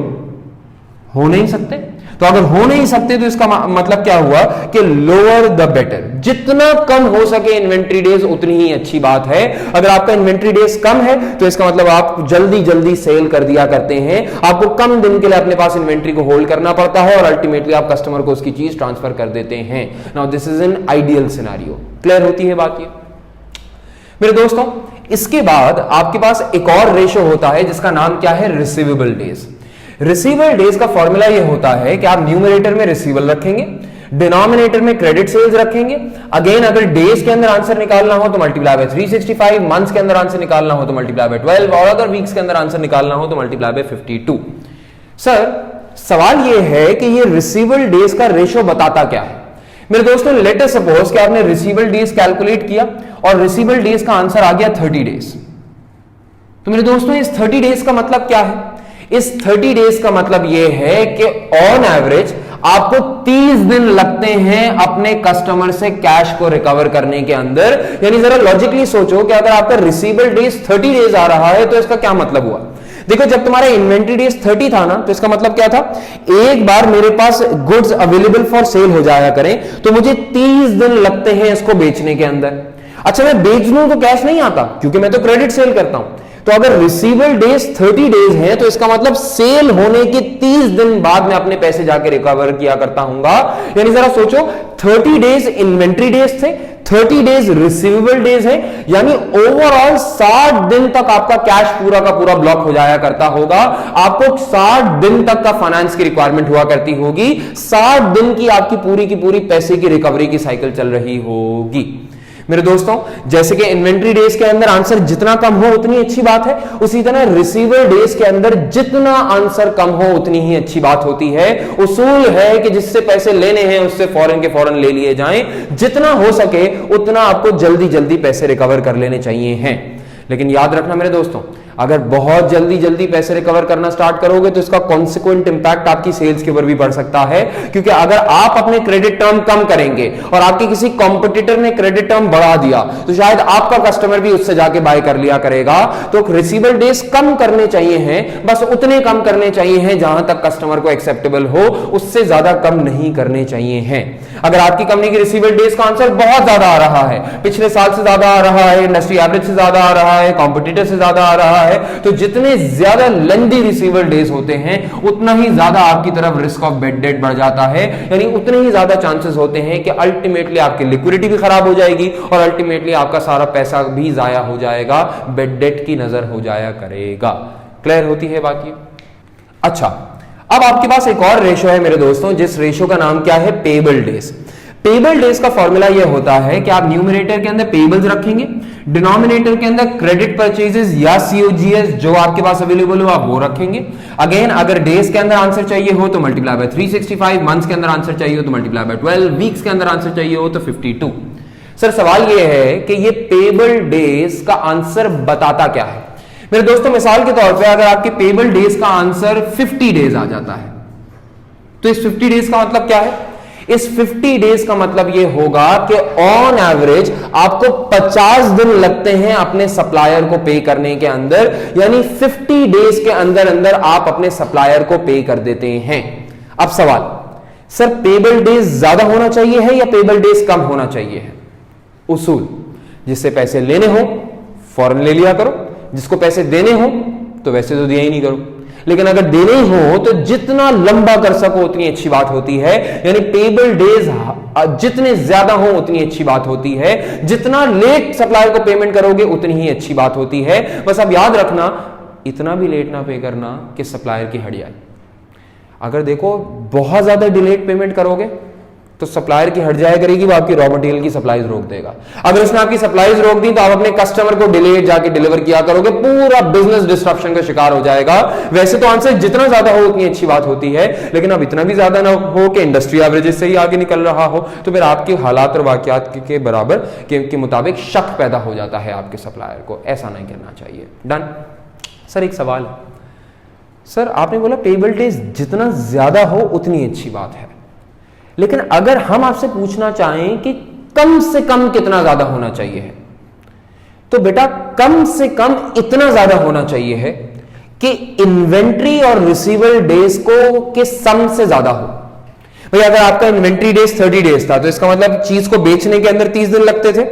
Speaker 2: हो नहीं सकते। तो अगर हो नहीं सकते तो इसका मतलब क्या हुआ कि लोअर द बेटर, जितना कम हो सके इन्वेंट्री डेज उतनी ही अच्छी बात है। अगर आपका इन्वेंट्री डेज कम है तो इसका मतलब आप जल्दी जल्दी सेल कर दिया करते हैं, आपको कम दिन के लिए अपने पास इन्वेंट्री को होल्ड करना पड़ता है और अल्टीमेटली आप कस्टमर को उसकी चीज ट्रांसफर कर देते हैं। Now this is an ideal scenario. Clear होती है बात ये मेरे दोस्तों? इसके बाद आपके पास एक और रेशो होता है जिसका नाम क्या है? Receivable days. रिसीवेबल डेज का फॉर्मूला यह होता है कि आप न्यूमरेटर में रिसीवेबल रखेंगे, डिनोमिनेटर में क्रेडिट सेल्स रखेंगे। अगेन अगर डेज के अंदर आंसर निकालना हो तो मल्टीप्लाई बाय 365, मंथ्स के अंदर आंसर निकालना हो तो मल्टीप्लाई बाय 12 और अगर वीक्स के अंदर आंसर निकालना हो तो मल्टीप्लाई बाय 52। सर सवाल यह है कि ये रिसीवेबल डेज का रेशो बताता क्या है? मेरे दोस्तों लेट अस सपोज कि आपने रिसीवेबल डेज कैलकुलेट किया और रिसीवेबल डेज का आंसर आ गया 30 डेज। तो मेरे दोस्तों इस 30 डेज का मतलब क्या है? इस 30 डेज का मतलब यह है कि ऑन एवरेज आपको 30 दिन लगते हैं अपने कस्टमर से कैश को रिकवर करने के अंदर। यानी जरा लॉजिकली सोचो कि अगर आपका रिसीवेबल डेज 30 डेज आ रहा है तो इसका क्या मतलब हुआ? देखो जब तुम्हारा इन्वेंट्री डेज 30 था ना तो इसका मतलब क्या था? एक बार मेरे पास गुड्स अवेलेबल फॉर सेल हो जाया करें तो मुझे 30 दिन लगते हैं इसको बेचने के अंदर। अच्छा मैं बेच लूं तो कैश नहीं आता क्योंकि मैं तो क्रेडिट सेल करता हूं। तो अगर रिसीवेबल डेज 30 डेज है तो इसका मतलब सेल होने के 30 दिन बाद में अपने पैसे जाके रिकवर किया करता हूंगा। यानी जरा सोचो 30 डेज इन्वेंट्री डेज थे, 30 डेज रिसीवेबल डेज है, यानी ओवरऑल 60 दिन तक आपका कैश पूरा का पूरा ब्लॉक हो जाया करता होगा। आपको 60 दिन तक का फाइनेंस की रिक्वायरमेंट हुआ करती होगी, 60 दिन की आपकी पूरी पैसे की रिकवरी की साइकिल चल रही होगी। मेरे दोस्तों जैसे कि इन्वेंट्री डेज के अंदर आंसर जितना कम हो उतनी अच्छी बात है, उसी तरह रिसीवेबल डेज के अंदर जितना आंसर कम हो उतनी ही अच्छी बात होती है। उसूल है कि जिससे पैसे लेने हैं उससे फौरन के फौरन ले लिए जाएं, जितना हो सके उतना आपको जल्दी जल्दी पैसे रिकवर कर लेने चाहिए हैं। लेकिन याद रखना मेरे दोस्तों, अगर बहुत जल्दी पैसे रिकवर करना स्टार्ट करोगे तो इसका कॉन्सिक्वेंट इंपैक्ट आपकी सेल्स के ऊपर भी पड़ सकता है, क्योंकि अगर आप अपने क्रेडिट टर्म कम करेंगे और आपके किसी कॉम्पिटिटर ने क्रेडिट टर्म बढ़ा दिया तो शायद आपका कस्टमर भी उससे जाके बाय कर लिया करेगा। तो रिसीवेबल डेज कम करने चाहिए हैं, बस उतने कम करने चाहिए हैं जहां तक कस्टमर को एक्सेप्टेबल हो, उससे ज्यादा कम नहीं करने चाहिए हैं। अगर आपकी कंपनी की रिसीवेबल डेज का आंसर बहुत ज्यादा आ रहा है, पिछले साल से ज्यादा आ रहा है, इंडस्ट्री एवरेज से ज्यादा आ रहा है, कॉम्पिटिटर से ज्यादा आ रहा है, तो जितने ज्यादा लेंदी रिसीवेबल डेज होते हैं उतना ही ज्यादा आपकी तरफ रिस्क ऑफ बेड डेट बढ़ जाता है। यानी उतने ही ज्यादा चांसेस होते हैं कि अल्टीमेटली आपकी लिक्विडिटी भी खराब हो जाएगी और अल्टीमेटली आपका सारा पैसा भी जाया हो जाएगा, बेड डेट की नजर हो जाया करेगा। क्लियर होती है बात ये? अच्छा अब आपके पास एक और रेशो है मेरे दोस्तों, जिस रेशो का नाम क्या है? Payable days. पेबल डेज का फॉर्मूला यह होता है कि आप न्यूमरेटर के अंदर पेबल्स रखेंगे, डिनोमिनेटर के अंदर क्रेडिट परचेजेस या सीओजीएस जो आपके पास अवेलेबल हो आप वो रखेंगे। अगेन अगर डेज के अंदर आंसर चाहिए हो तो मल्टीप्लाई बाय 365, मंथ्स के अंदर आंसर चाहिए हो तो मल्टीप्लाई बाय 12, वीक्स के अंदर आंसर चाहिए हो तो 52। सर सवाल यह है कि ये पेबल डेज का आंसर बताता क्या है? मेरे दोस्तों मिसाल के तौर पे अगर आपके पेबल डेज का आंसर 50 डेज आ जाता है तो इस 50 डेज का मतलब क्या है? इस 50 डेज का मतलब यह होगा कि ऑन एवरेज आपको 50 दिन लगते हैं अपने सप्लायर को पे करने के अंदर, यानी 50 डेज के अंदर अंदर आप अपने सप्लायर को पे कर देते हैं। अब सवाल, सर पेबल डेज ज्यादा होना चाहिए है या पेबल डेज कम होना चाहिए है? उसूल, जिससे पैसे लेने हो फौरन ले लिया करो, जिसको पैसे देने हो तो वैसे तो दिया ही नहीं करो, लेकिन अगर देने ही हो तो जितना लंबा कर सको उतनी अच्छी बात होती है। यानी पेबल डेज जितने ज्यादा हो उतनी अच्छी बात होती है, जितना लेट सप्लायर को पेमेंट करोगे उतनी ही अच्छी बात होती है। बस अब याद रखना, इतना भी लेट ना पे करना कि सप्लायर की हड्डी आए। अगर देखो बहुत ज्यादा डिलेड पेमेंट करोगे तो सप्लायर की हट जाया करेगी, वो आपकी रॉ मटेरियल की सप्लाईज रोक देगा। अगर उसने आपकी सप्लाईज रोक दी तो आप अपने कस्टमर को डिलेड जाके डिलीवर किया करोगे, पूरा बिजनेस डिस्ट्रप्शन का शिकार हो जाएगा। वैसे तो आंसर जितना ज्यादा हो उतनी अच्छी बात होती है, लेकिन अब इतना भी ज्यादा ना हो कि इंडस्ट्री एवरेजेस से ही आगे निकल रहा हो, तो फिर आपके हालात और वाकयात के बराबर के मुताबिक शक पैदा हो जाता है आपके सप्लायर को। ऐसा नहीं करना चाहिए। डन। सर एक सवाल है, सर आपने बोला पेबल डेज जितना ज्यादा हो उतनी अच्छी बात है, लेकिन अगर हम आपसे पूछना चाहें कि कम से कम कितना ज्यादा होना चाहिए है, तो बेटा कम से कम इतना ज्यादा होना चाहिए है कि इन्वेंट्री और रिसीवेबल डेज को के सम से ज्यादा हो। भाई अगर आपका इन्वेंट्री डेज 30 डेज था तो इसका मतलब चीज को बेचने के अंदर 30 दिन लगते थे।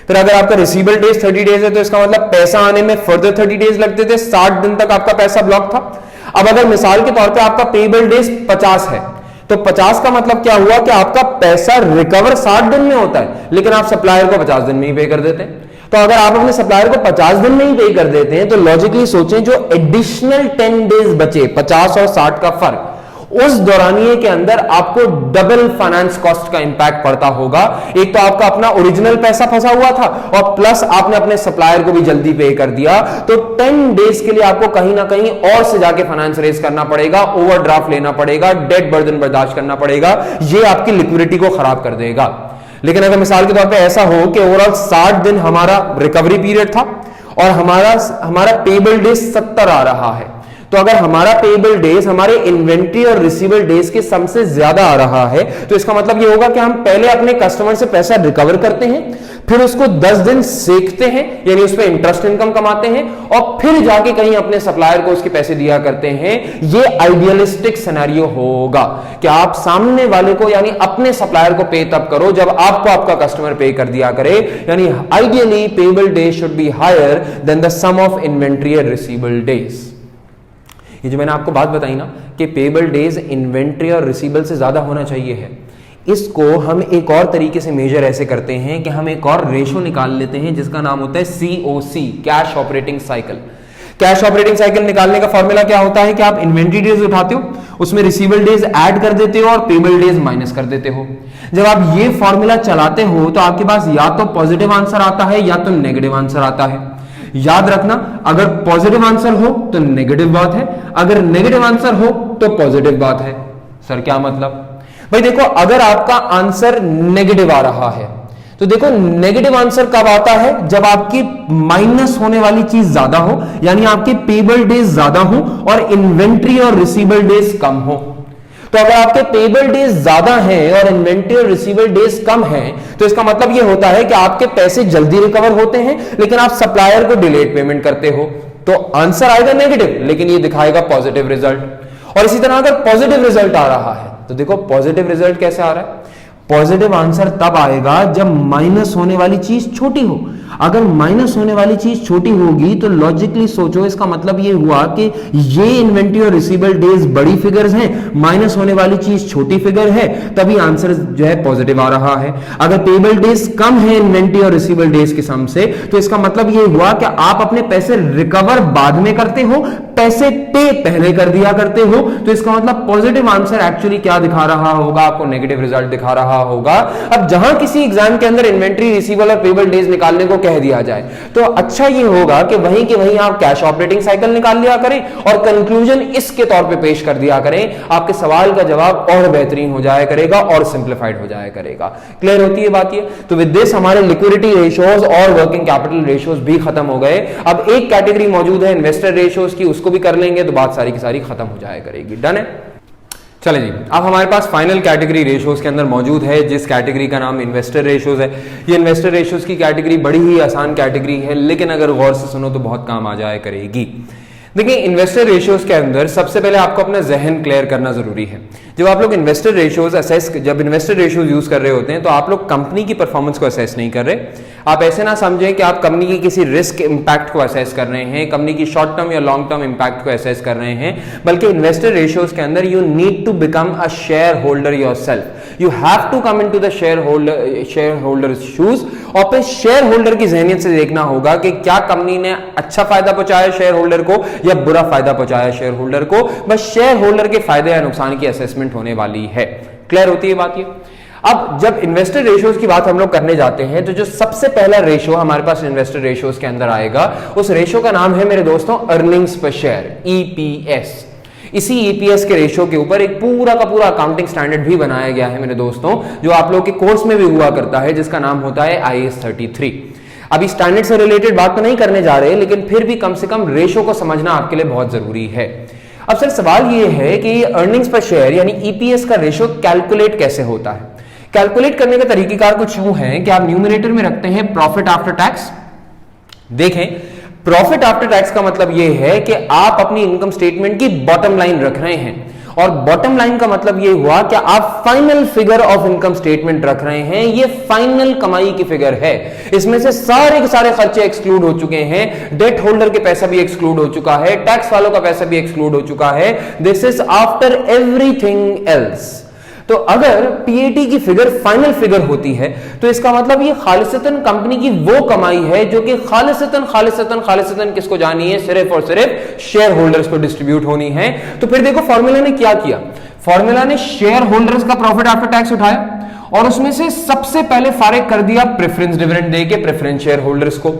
Speaker 2: फिर अगर आपका रिसीवेबल डेज 30 डेज है तो इसका मतलब पैसा आने में फर्दर 30 डेज लगते थे, 60 दिन तक आपका पैसा ब्लॉक था। अब अगर मिसाल के तौर पे आपका पेबल डेज 50 है तो 50 का मतलब क्या हुआ कि आपका पैसा रिकवर 60 दिन में होता है, लेकिन आप सप्लायर को 50 दिन में ही पे कर देते हैं। तो अगर आप अपने सप्लायर को 50 दिन में ही पे कर देते हैं तो लॉजिकली सोचें जो एडिशनल 10 डेज बचे, 50 और 60 का फर्क, उस दौरानिए के अंदर आपको डबल फाइनेंस कॉस्ट का इंपैक्ट पड़ता होगा। एक तो आपका अपना ओरिजिनल पैसा फंसा हुआ था और प्लस आपने अपने सप्लायर को भी जल्दी पे कर दिया, तो 10 डेज के लिए आपको कहीं ना कहीं और से जाके फाइनेंस रेज करना पड़ेगा, ओवरड्राफ्ट लेना पड़ेगा, डेट बर्डन बर्दाश्त करना पड़ेगा। ये आपकी लिक्विडिटी को खराब कर देगा। लेकिन अगर मिसाल के तौर पे ऐसा हो कि ओवरऑल 60 दिन हमारा रिकवरी पीरियड था और हमारा पेबल डेज 70 आ रहा है, तो अगर हमारा पेबल डेज हमारे इन्वेंट्री और रिसीवेबल डेज के सम से ज्यादा आ रहा है तो इसका मतलब यह होगा कि हम पहले अपने कस्टमर से पैसा रिकवर करते हैं, फिर उसको 10 दिन सेकते हैं, यानी उस पर इंटरेस्ट इनकम कमाते हैं, और फिर जाके कहीं अपने सप्लायर को उसके पैसे दिया करते हैं। ये आइडियलिस्टिक सिनेरियो होगा कि आप सामने वाले को यानी अपने सप्लायर को पे तब करो जब आपको आपका कस्टमर पे कर दिया करे। यानी ideally payable days should be higher than the sum of inventory और रिसीवेबल डेज। ये जो मैंने आपको बात बताई ना कि पेबल डेज इन्वेंट्री और रिसीवेबल से ज्यादा होना चाहिए है, इसको हम एक और तरीके से मेजर ऐसे करते हैं कि हम एक और रेशो निकाल लेते हैं जिसका नाम होता है COC, cash operating cycle. Cash operating cycle निकालने का फॉर्मूला क्या होता है कि आप इन्वेंट्री डेज उठाते हो, उसमें रिसीवेबल डेज ऐड कर देते हो और पेबल डेज माइनस कर देते हो। जब आप ये फॉर्मूला चलाते हो तो आपके पास या तो पॉजिटिव आंसर आता है या तो नेगेटिव आंसर आता है। याद रखना, अगर पॉजिटिव आंसर हो तो नेगेटिव बात है, अगर नेगेटिव आंसर हो तो पॉजिटिव बात है। सर क्या मतलब? भाई देखो, अगर आपका आंसर नेगेटिव आ रहा है तो देखो नेगेटिव आंसर कब आता है? जब आपकी माइनस होने वाली चीज ज्यादा हो, यानी आपके पेबल डेज ज्यादा हो और इन्वेंट्री और रिसीवेबल डेज कम हो। तो अगर आपके पेबल डेज ज्यादा हैं और इन्वेंट्री और रिसीवेबल डेज कम हैं तो इसका मतलब यह होता है कि आपके पैसे जल्दी रिकवर होते हैं लेकिन आप सप्लायर को डिलेड पेमेंट करते हो। तो आंसर आएगा नेगेटिव लेकिन ये दिखाएगा पॉजिटिव रिजल्ट। और इसी तरह अगर पॉजिटिव रिजल्ट आ रहा है तो देखो पॉजिटिव रिजल्ट कैसे आ रहा है? पॉजिटिव आंसर तब आएगा जब माइनस होने वाली चीज छोटी हो। अगर माइनस होने वाली चीज छोटी होगी तो लॉजिकली सोचो, इसका मतलब ये हुआ कि ये इन्वेंट्री और रिसीवेबल डेज बड़ी फिगर्स हैं, माइनस होने वाली चीज छोटी फिगर है, तभी आंसर जो है पॉजिटिव आ रहा है। अगर पेबल डेज कम है इन्वेंट्री और रिसीवेबल डेज के सम से तो इसका मतलब ये हुआ कि आप अपने पैसे रिकवर बाद में करते हो, पैसे पे पहले कर दिया करते हो। तो इसका मतलब पॉजिटिव आंसर एक्चुअली क्या दिखा रहा होगा? आपको नेगेटिव रिजल्ट दिखा रहा रहा होगा। अब जहां किसी एग्जाम के अंदर इन्वेंट्री, रिसीवेबल और पेबल डेज निकालने को कह दिया जाए तो अच्छा ये होगा कि वहीं के वहीं आप कैश ऑपरेटिंग साइकिल निकाल लिया करें और कंक्लूजन इसके तौर पे पेश कर दिया करें। आपके सवाल का जवाब और बेहतरीन हो जाया करेगा और सिंप्लीफाइड हो जाया करेगा। क्लियर होती है बात ये? तो विद दिस हमारे लिक्विडिटी रेशियोज और वर्किंग कैपिटल रेशियोज भी खत्म हो गए। अब एक कैटेगरी मौजूद है इन्वेस्टर रेशियोज की, उसको भी कर लेंगे तो बात सारी की सारी खत्म हो जाया करेगी। डन है? चले जी, अब हमारे पास फाइनल कैटेगरी रेशियोज के अंदर मौजूद है जिस कैटेगरी का नाम इन्वेस्टर रेशियोज है। ये इन्वेस्टर रेशियोज की कैटेगरी बड़ी ही आसान कैटेगरी है, लेकिन अगर गौर से सुनो तो बहुत काम आ जाया करेगी। देखिए, इन्वेस्टर रेशियोज के अंदर सबसे पहले आपको अपना जहन क्लियर करना जरूरी है। जब आप लोग इन्वेस्टर रेशियोज जब इन्वेस्टर रेशियोज यूज कर रहे होते हैं तो आप लोग कंपनी की परफॉर्मेंस को असेस नहीं कर रहे। आप ऐसे ना समझें कि आप कंपनी की किसी रिस्क इंपैक्ट को असेस कर रहे हैं, कंपनी की शॉर्ट टर्म या लॉन्ग टर्म इंपैक्ट को असेस कर रहे हैं, बल्कि इन्वेस्टर रेशियोज के अंदर you need to become a share holder yourself. You have to come into the share holder shoes और फिर शेयर होल्डर की जहनियत से देखना होगा कि क्या कंपनी ने अच्छा फायदा पहुंचाया शेयर होल्डर को या बुरा फायदा पहुंचाया शेयर होल्डर को। बस शेयर होल्डर के फायदे या नुकसान की असेसमेंट होने वाली है। क्लियर होती है बात ये? अब जब इन्वेस्टर रेशियोज की बात हम लोग करने जाते हैं तो जो सबसे पहला रेशियो हमारे पास इन्वेस्टर रेशियोज के अंदर आएगा उस रेशियो का नाम है मेरे दोस्तों अर्निंग्स पर शेयर, ईपीएस। इसी ईपीएस के रेशियो के ऊपर एक पूरा का पूरा अकाउंटिंग स्टैंडर्ड भी बनाया गया है मेरे दोस्तों, जो आप लोग के कोर्स में भी हुआ करता है, जिसका नाम होता है IAS 33। अभी स्टैंडर्ड से रिलेटेड बात तो नहीं करने जा रहे, लेकिन फिर भी कम से कम रेशियो को समझना आपके लिए बहुत जरूरी है। अब सर सवाल ये है कि अर्निंग्स पर शेयर यानी ईपीएस का रेशियो कैलकुलेट कैसे होता है? कैलकुलेट करने का तरीकेकार कुछ यूं है कि आप न्यूमरेटर में रखते हैं प्रॉफिट आफ्टर टैक्स। देखें, प्रॉफिट आफ्टर टैक्स का मतलब यह है कि आप अपनी इनकम स्टेटमेंट की बॉटम लाइन रख रहे हैं, और बॉटम लाइन का मतलब यह हुआ कि आप final figure of income statement रख रहे हैं। ये फाइनल कमाई की फिगर है, इसमें से सारे के सारे खर्चे एक्सक्लूड हो चुके हैं, डेट होल्डर के पैसा भी एक्सक्लूड हो चुका है, टैक्स वालों का पैसा भी एक्सक्लूड हो चुका है। This is after everything else. तो अगर पीएटी की फिगर फाइनल फिगर होती है तो इसका मतलब ये खालिसतन कंपनी की वो कमाई है जो कि खालिसतन किसको जानी है? सिर्फ और सिर्फ शेयर होल्डर्स को डिस्ट्रीब्यूट होनी है। तो फिर देखो फॉर्मूला ने क्या किया, फॉर्मूला ने शेयर होल्डर्स का प्रॉफिट आफ्टर टैक्स उठाया और उसमें से सबसे पहले फारिग कर दिया प्रेफरेंस डिविडेंड देके प्रेफरेंस शेयर होल्डर्स को।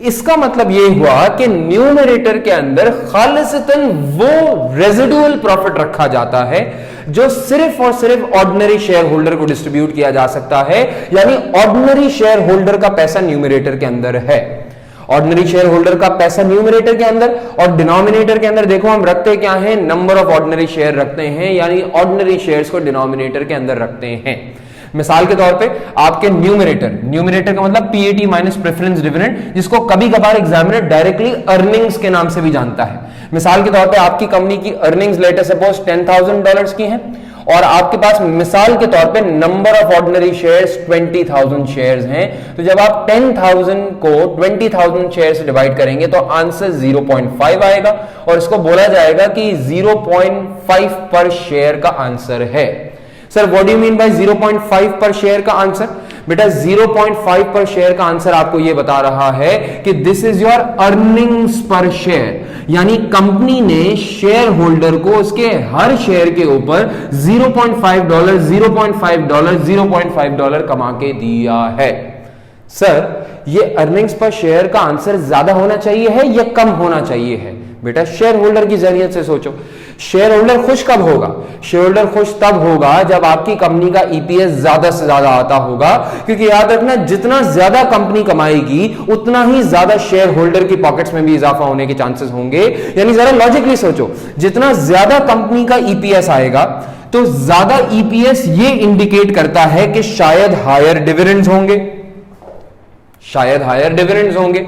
Speaker 2: इसका मतलब यह हुआ कि न्यूमरेटर के अंदर खालिसतन वो रेजिडुअल प्रॉफिट रखा जाता है जो सिर्फ और सिर्फ ऑर्डिनरी शेयर होल्डर को डिस्ट्रीब्यूट किया जा सकता है, यानी ऑर्डिनरी शेयर होल्डर का पैसा न्यूमरेटर के अंदर है। ऑर्डिनरी शेयर होल्डर का पैसा न्यूमरेटर के अंदर, और डिनोमिनेटर के अंदर देखो हम रखते क्या है? नंबर ऑफ ऑर्डिनरी शेयर रखते हैं, यानी ऑर्डिनरी शेयर्स को डिनोमिनेटर के अंदर रखते हैं। मिसाल के तौर पे आपके न्यूमरेटर का मतलब पीएटी माइनस प्रेफरेंस डिविडेंड, जिसको कभी कभार एग्जामिनर डायरेक्टली अर्निंग्स के नाम से भी जानता है। मिसाल के तौर पे आपकी कंपनी की अर्निंग्स लेटर सपोज $10,000 की हैं और आपके पास मिसाल के तौर पे number of ordinary shares 20,000 shares हैं, तो जब आप 10,000 को 20,000 शेयर से डिवाइड करेंगे तो आंसर 0.5 आएगा और इसको बोला जाएगा कि 0.5 पर शेयर का आंसर है। Sir what do you mean by 0.5 पर शेयर का आंसर? बेटा 0.5 पर शेयर का आंसर आपको यह बता रहा है कि दिस इज योर अर्निंग्स पर शेयर, यानी कंपनी ने शेयर होल्डर को उसके हर शेयर के ऊपर $0.5 कमा के दिया है। सर ये अर्निंग्स पर शेयर का आंसर ज्यादा होना चाहिए है या कम होना चाहिए है? बेटा शेयर होल्डर की जरियत से सोचो, शेयर होल्डर खुश कब होगा? शेयर होल्डर खुश तब होगा जब आपकी कंपनी का ईपीएस ज्यादा से ज्यादा आता होगा, क्योंकि याद रखना जितना ज्यादा कंपनी कमाएगी उतना ही ज्यादा शेयर होल्डर की पॉकेट्स में भी इजाफा होने के चांसेस होंगे। यानी जरा लॉजिकली सोचो, जितना ज्यादा कंपनी का ईपीएस आएगा तो ज्यादा ईपीएस ये इंडिकेट करता है कि शायद हायर डिविडेंड्स होंगे,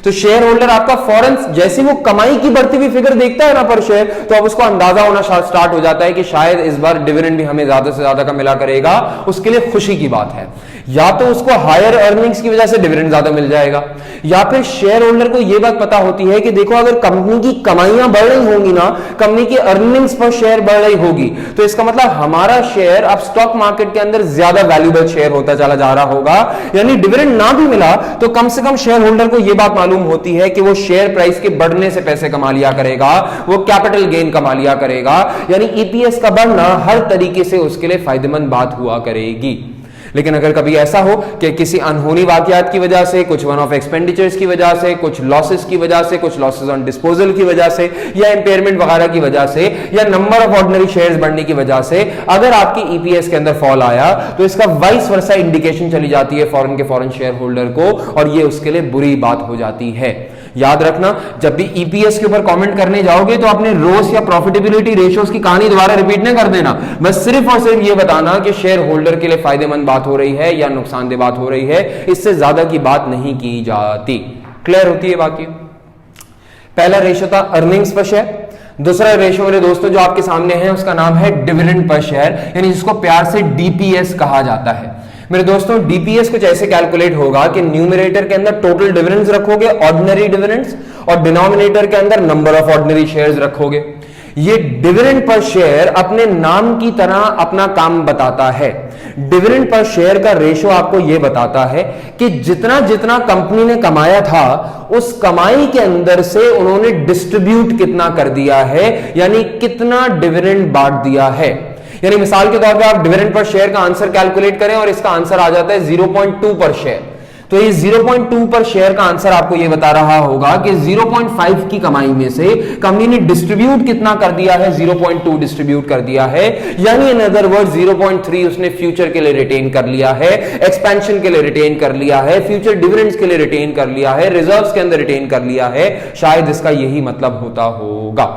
Speaker 2: तो शेयर होल्डर आपका फौरन जैसे वो कमाई की बढ़ती हुई फिगर देखता है ना पर शेयर, तो अब उसको अंदाजा होना स्टार्ट हो जाता है कि शायद इस बार डिविडेंड भी हमें ज्यादा से ज्यादा का मिला करेगा। उसके लिए खुशी की बात है, या तो उसको हायर अर्निंग्स की वजह से डिविडेंड ज्यादा मिल जाएगा, या फिर शेयर होल्डर को यह बात पता होती है कि देखो अगर कंपनी की कमाइयां बढ़ रही होंगी ना, कंपनी की अर्निंग्स पर शेयर बढ़ रही होगी, तो इसका मतलब हमारा शेयर अब स्टॉक मार्केट के अंदर ज्यादा वैल्यूएबल शेयर होता चला जा रहा होगा। यानी डिविडेंड ना भी मिला तो कम से कम शेयर होल्डर को यह बात मालूम मालूम होती है कि वो शेयर प्राइस के बढ़ने से पैसे कमा लिया करेगा, वो कैपिटल गेन कमा लिया करेगा, यानी ईपीएस का बढ़ना हर तरीके से उसके लिए फायदेमंद बात हुआ करेगी। लेकिन अगर कभी ऐसा हो कि किसी अनहोनी वाकयात की वजह से, कुछ वन ऑफ एक्सपेंडिचर्स की वजह से, कुछ लॉसेस की वजह से, कुछ लॉसेस ऑन डिस्पोजल की वजह से, या इंपेयरमेंट वगैरह की वजह से, या नंबर ऑफ ऑर्डिनरी शेयर्स बढ़ने की वजह से अगर आपकी ईपीएस के अंदर फॉल आया, तो इसका वाइस वर्सा इंडिकेशन चली जाती है फॉरेन के फॉरेन शेयर होल्डर को, और ये उसके लिए बुरी बात हो जाती है। याद रखना, जब भी ईपीएस के ऊपर कमेंट करने जाओगे तो अपने रोस या प्रॉफिटेबिलिटी रेशियोज की कहानी दोबारा रिपीट नहीं कर देना, बस सिर्फ और सिर्फ ये बताना कि शेयर होल्डर के लिए फायदेमंद बात हो रही है या नुकसानदेह बात हो रही है, इससे ज्यादा की बात नहीं की जाती। क्लियर होती है बाकी? पहला रेशियो था अर्निंग्स पर शेयर। दूसरा रेशियो मेरे दोस्तों जो आपके सामने है उसका नाम है डिविडेंड पर शेयर, यानी जिसको प्यार से डीपीएस कहा जाता है। मेरे दोस्तों डीपीएस कुछ ऐसे कैलकुलेट होगा कि न्यूमरेटर के अंदर टोटल डिविडेंड्स रखोगे, ऑर्डिनरी डिविडेंड्स, और डिनोमिनेटर के अंदर नंबर ऑफ ऑर्डिनरी शेयर्स रखोगे। ये डिविडेंड पर शेयर अपने नाम की तरह अपना काम बताता है। डिविडेंड पर शेयर का रेशियो आपको यह बताता है कि जितना जितना कंपनी ने कमाया था उस कमाई के अंदर से उन्होंने डिस्ट्रीब्यूट कितना कर दिया है, यानी कितना डिविडेंड बांट दिया है। यानी मिसाल के तौर पे आप डिविडेंड पर शेयर का आंसर कैलकुलेट करें और इसका आंसर आ जाता है 0.2 पर शेयर, तो ये 0.2 पर शेयर का आंसर आपको ये बता रहा होगा कि 0.5 की कमाई में से कंपनी ने डिस्ट्रीब्यूट कितना कर दिया है, 0.2 डिस्ट्रीब्यूट कर दिया है। यानी इन अदर वर्ड 0.3 उसने फ्यूचर के लिए रिटेन कर लिया है, एक्सपेंशन के लिए रिटेन कर लिया है, फ्यूचर डिविडेंड्स के लिए रिटेन कर लिया है, रिजर्व्स के अंदर रिटेन कर लिया है। शायद इसका यही मतलब होता होगा।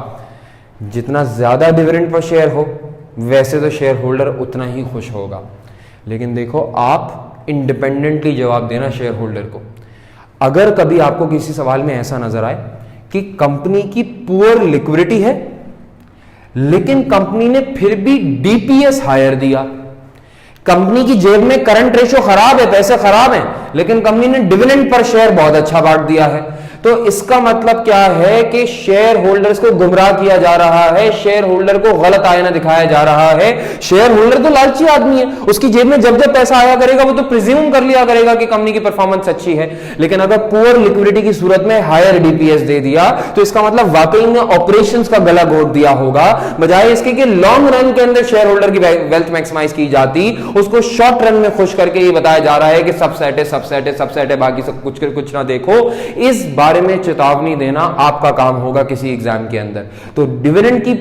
Speaker 2: जितना ज्यादा डिविडेंड पर शेयर हो वैसे तो शेयर होल्डर उतना ही खुश होगा, लेकिन देखो आप इंडिपेंडेंटली जवाब देना शेयर होल्डर को। अगर कभी आपको किसी सवाल में ऐसा नजर आए कि कंपनी की पुअर लिक्विडिटी है लेकिन कंपनी ने फिर भी डीपीएस हायर दिया, कंपनी की जेब में करंट रेशियो खराब है, पैसे खराब हैं, लेकिन कंपनी ने डिविडेंड पर शेयर बहुत अच्छा बांट दिया है, तो इसका मतलब क्या है कि शेयर होल्डर्स को गुमराह किया जा रहा है, शेयर होल्डर को गलत आईना दिखाया जा रहा है। शेयर होल्डर तो लालची आदमी है, उसकी जेब में जब जब पैसा आया करेगा वो तो प्रिज्यूम कर लिया करेगा कि कंपनी की परफॉर्मेंस अच्छी है, लेकिन अगर पुअर लिक्विडिटी की सूरत में हायर डीपीएस दे दिया तो इसका मतलब वाकई में ऑपरेशंस का गला घोट दिया होगा। बजाय इसके कि लॉन्ग रन के अंदर शेयर होल्डर की वेल्थ मैक्सिमाइज की जाती, उसको शॉर्ट रन में खुश करके ये बताया जा रहा है कि सब सेट है, सब सेट है, सब सेट है, बाकी सब कुछ ना देखो। इस बारे में चेतावनी देना आपका काम होगा किसी एग्जाम के अंदर। तो डिविडेंड की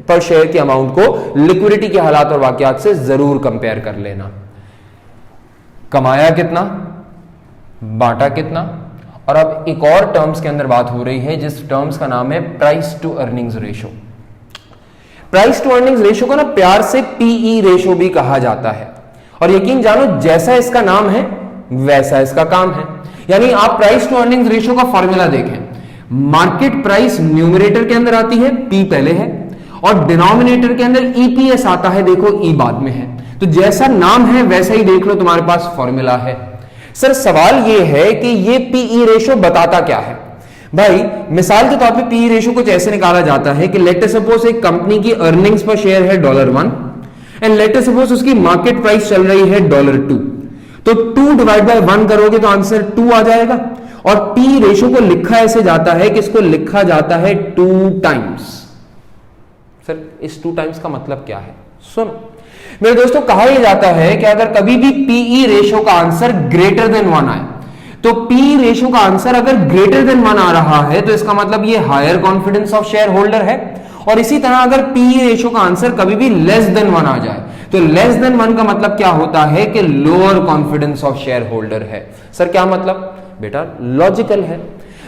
Speaker 2: पर शेयर की अमाउंट को लिक्विडिटी के हालात और वाकयात से जरूर कंपेयर कर लेना। कमाया कितना, बांटा कितना, और अब एक और टर्म्स के अंदर बात हो रही है जिस टर्म्स का नाम है price to earnings ratio. Price to earnings ratio को ना प्यार से पीई रेशियो भी कहा जाता है, और यकीन जानो जैसा इसका नाम है वैसा इसका काम है। यानी आप प्राइस टू अर्निंग्स रेशियो का फॉर्मूला देखें, मार्केट प्राइस न्यूमरेटर के अंदर आती है, पी पहले है, और डिनोमिनेटर के अंदर ईपीएस आता है, देखो ई बाद में है। तो जैसा नाम है वैसा ही देख लो तुम्हारे पास फॉर्मूला है। सर सवाल यह है कि ये पीई रेशियो बताता क्या है? भाई मिसाल के तौर पे पीई रेशियो कुछ ऐसे निकाला जाता है कि लेट सपोज एक कंपनी की अर्निंग्स पर शेयर है $1 एंड लेट सपोज उसकी मार्केट प्राइस चल रही है $2, तो 2 डिवाइड बाय 1 करोगे तो आंसर 2 आ जाएगा। और पी रेशियो को लिखा ऐसे जाता है कि इसको लिखा जाता है 2 टाइम्स। सर इस 2 टाइम्स का मतलब क्या है? सुनो मेरे दोस्तों, कहा यह जाता है कि अगर कभी भी पीई रेशियो का आंसर ग्रेटर देन 1 आए, तो पी रेशियो का आंसर अगर ग्रेटर देन 1 आ रहा है तो इसका मतलब ये higher confidence of share holder है। और इसी तरह अगर पी रेशियो का आंसर कभी भी लेस देन 1 आ जाए तो लेस देन 1 का मतलब क्या होता है कि lower confidence of share holder है। सर क्या मतलब? बेटा लॉजिकल है।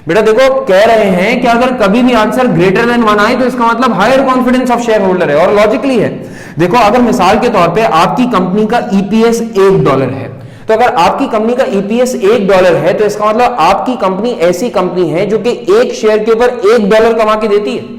Speaker 2: बेटा देखो कह रहे हैं कि अगर कभी भी आंसर ग्रेटर देन 1 आए तो इसका मतलब higher confidence of share holder है, और लॉजिकली है। देखो अगर मिसाल के तौर पे आपकी कंपनी का ईपीएस $1 है, तो अगर आपकी कंपनी का ईपीएस $1 है तो इसका मतलब आपकी कंपनी ऐसी कंपनी है जो कि एक शेयर के ऊपर $1 कमा के देती है।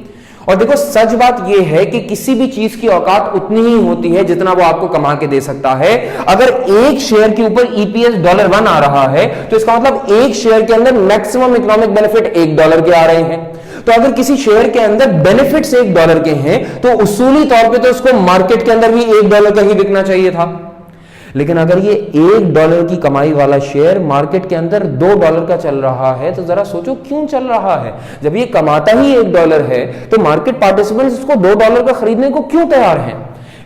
Speaker 2: और देखो सच बात यह है कि किसी भी चीज की औकात उतनी ही होती है जितना वो आपको कमा के दे सकता है। अगर एक शेयर के ऊपर ईपीएस $1 आ रहा है तो इसका मतलब एक शेयर के अंदर मैक्सिमम इकोनॉमिक बेनिफिट $1 के आ रहे हैं। तो अगर किसी शेयर के अंदर बेनिफिट्स $1 के हैं तो उसूली तौर पे तो उसको मार्केट के अंदर भी $1 का ही बिकना चाहिए था। लेकिन अगर ये $1 की कमाई वाला शेयर मार्केट के अंदर $2 का चल रहा है तो जरा सोचो क्यों चल रहा है। जब ये कमाता ही $1 है तो मार्केट पार्टिसिपेंट्स इसको $2 का खरीदने को क्यों तैयार हैं?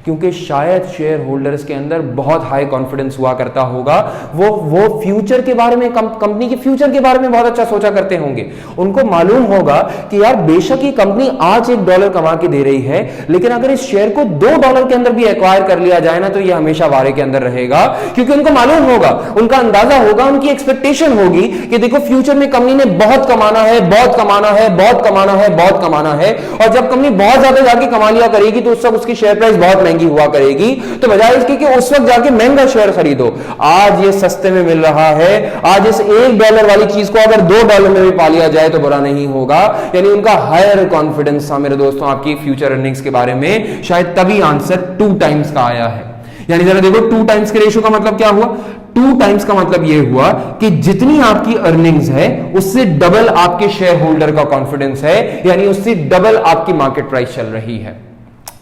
Speaker 2: क्योंकि शायद शेयर होल्डर्स के अंदर बहुत हाई कॉन्फिडेंस हुआ करता होगा, वो फ्यूचर के बारे में, कंपनी के फ्यूचर के बारे में बहुत अच्छा सोचा करते होंगे। उनको मालूम होगा कि यार बेशक ये कंपनी आज $1 कमा के दे रही है, लेकिन अगर इस शेयर को $2 के अंदर भी एक्वायर कर लिया जाए ना तो ये हमेशा वारे के अंदर रहेगा। क्योंकि उनको मालूम होगा, उनका अंदाजा होगा, उनकी एक्सपेक्टेशन होगी कि देखो फ्यूचर में कंपनी ने बहुत कमाना है, बहुत कमाना है, बहुत कमाना है, बहुत कमाना है, और जब कंपनी बहुत ज्यादा जाके कमा लिया करेगी तो उस वक्त उसकी शेयर प्राइस बहुत महंगी हुआ करेगी। तो बजाय इसके कि उस वक्त जाके महंगा शेयर खरीदो, आज ये सस्ते में मिल रहा है, आज इस $1 वाली चीज को अगर $2 में भी पा लिया जाए तो बुरा नहीं होगा। यानी उनका हायर कॉन्फिडेंस था मेरे दोस्तों आपकी फ्यूचर अर्निंग्स के बारे में, शायद तभी आंसर 2 टाइम्स का आया है। यानी जरा देखो 2 टाइम्स के रेशियो का मतलब क्या हुआ? 2 टाइम्स का मतलब यह हुआ कि जितनी आपकी अर्निंग्स है उससे डबल आपके शेयर होल्डर का कॉन्फिडेंस है, यानी उससे डबल आपकी मार्केट प्राइस चल रही है।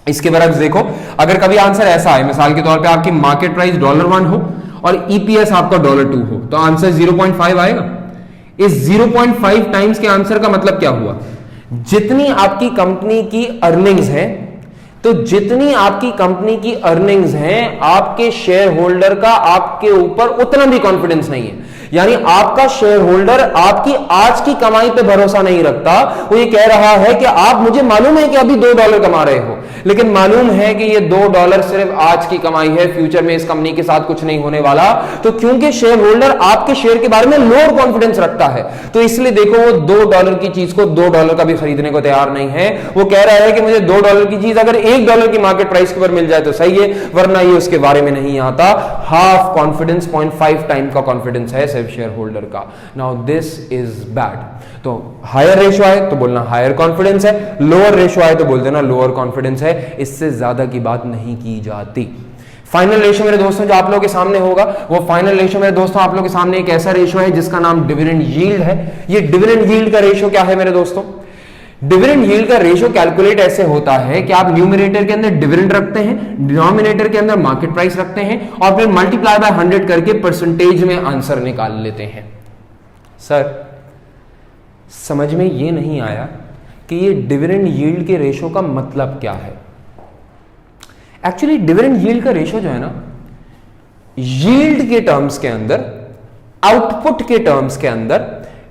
Speaker 2: इसके बरक्स देखो, अगर कभी आंसर ऐसा है, मिसाल के तौर पे आपकी मार्केट प्राइस $1 हो और ईपीएस आपका $2 हो, तो आंसर 0.5 आएगा। इस 0.5 टाइम्स के आंसर का मतलब क्या हुआ? जितनी आपकी कंपनी की अर्निंग्स है, तो जितनी आपकी कंपनी की अर्निंग्स हैं, आपके शेयर होल्डर का आपके ऊपर उतना भी कॉन्फिडेंस नहीं है। यानी आपका शेयर होल्डर आपकी आज की कमाई पे भरोसा नहीं रखता। वो ये कह रहा है कि आप, मुझे मालूम है कि अभी $2 कमा रहे हो, लेकिन मालूम है कि ये $2 सिर्फ आज की कमाई है, फ्यूचर में इस कंपनी के साथ कुछ नहीं होने वाला। तो क्योंकि शेयर होल्डर आपके शेयर के बारे में लोअर कॉन्फिडेंस रखता है, तो इसलिए देखो वो $2 की चीज को $2 का भी खरीदने को तैयार नहीं है। वो कह रहा है कि मुझे $2 की चीज अगर $1 की मार्केट प्राइस के ऊपर मिल जाए तो सही है, वरना ये उसके बारे में नहीं आता। हाफ कॉन्फिडेंस, 0.5 टाइम का कॉन्फिडेंस है शेयर होल्डर का। Now this is bad. तो हायर रेशियो आए तो बोलना हायर कॉन्फिडेंस है, लोअर रेशियो आए तो बोल देना लोअर कॉन्फिडेंस है। इससे ज्यादा की बात नहीं की जाती। फाइनल रेशियो मेरे दोस्तों जो आप लोगों के सामने होगा, वो फाइनल रेशियो मेरे दोस्तों आप लोगों के सामने एक ऐसा रेशियो है जिसका नाम डिविडेंड यील्ड है। ये डिविडेंड यील्ड का रेशियो क्या है मेरे दोस्तों? डिविडेंड यील्ड का रेशियो कैलकुलेट ऐसे होता है कि आप न्यूमरेटर के अंदर डिविडेंड रखते हैं, डिनोमिनेटर के अंदर मार्केट प्राइस रखते हैं, और फिर मल्टीप्लाई बाय 100 करके परसेंटेज में आंसर निकाल लेते हैं। सर समझ में ये नहीं आया कि ये डिविडेंड यील्ड के रेशियो का मतलब क्या है। एक्चुअली डिविडेंड यील्ड का रेशियो जो है ना, यील्ड के टर्म्स के अंदर, आउटपुट के टर्म्स के अंदर,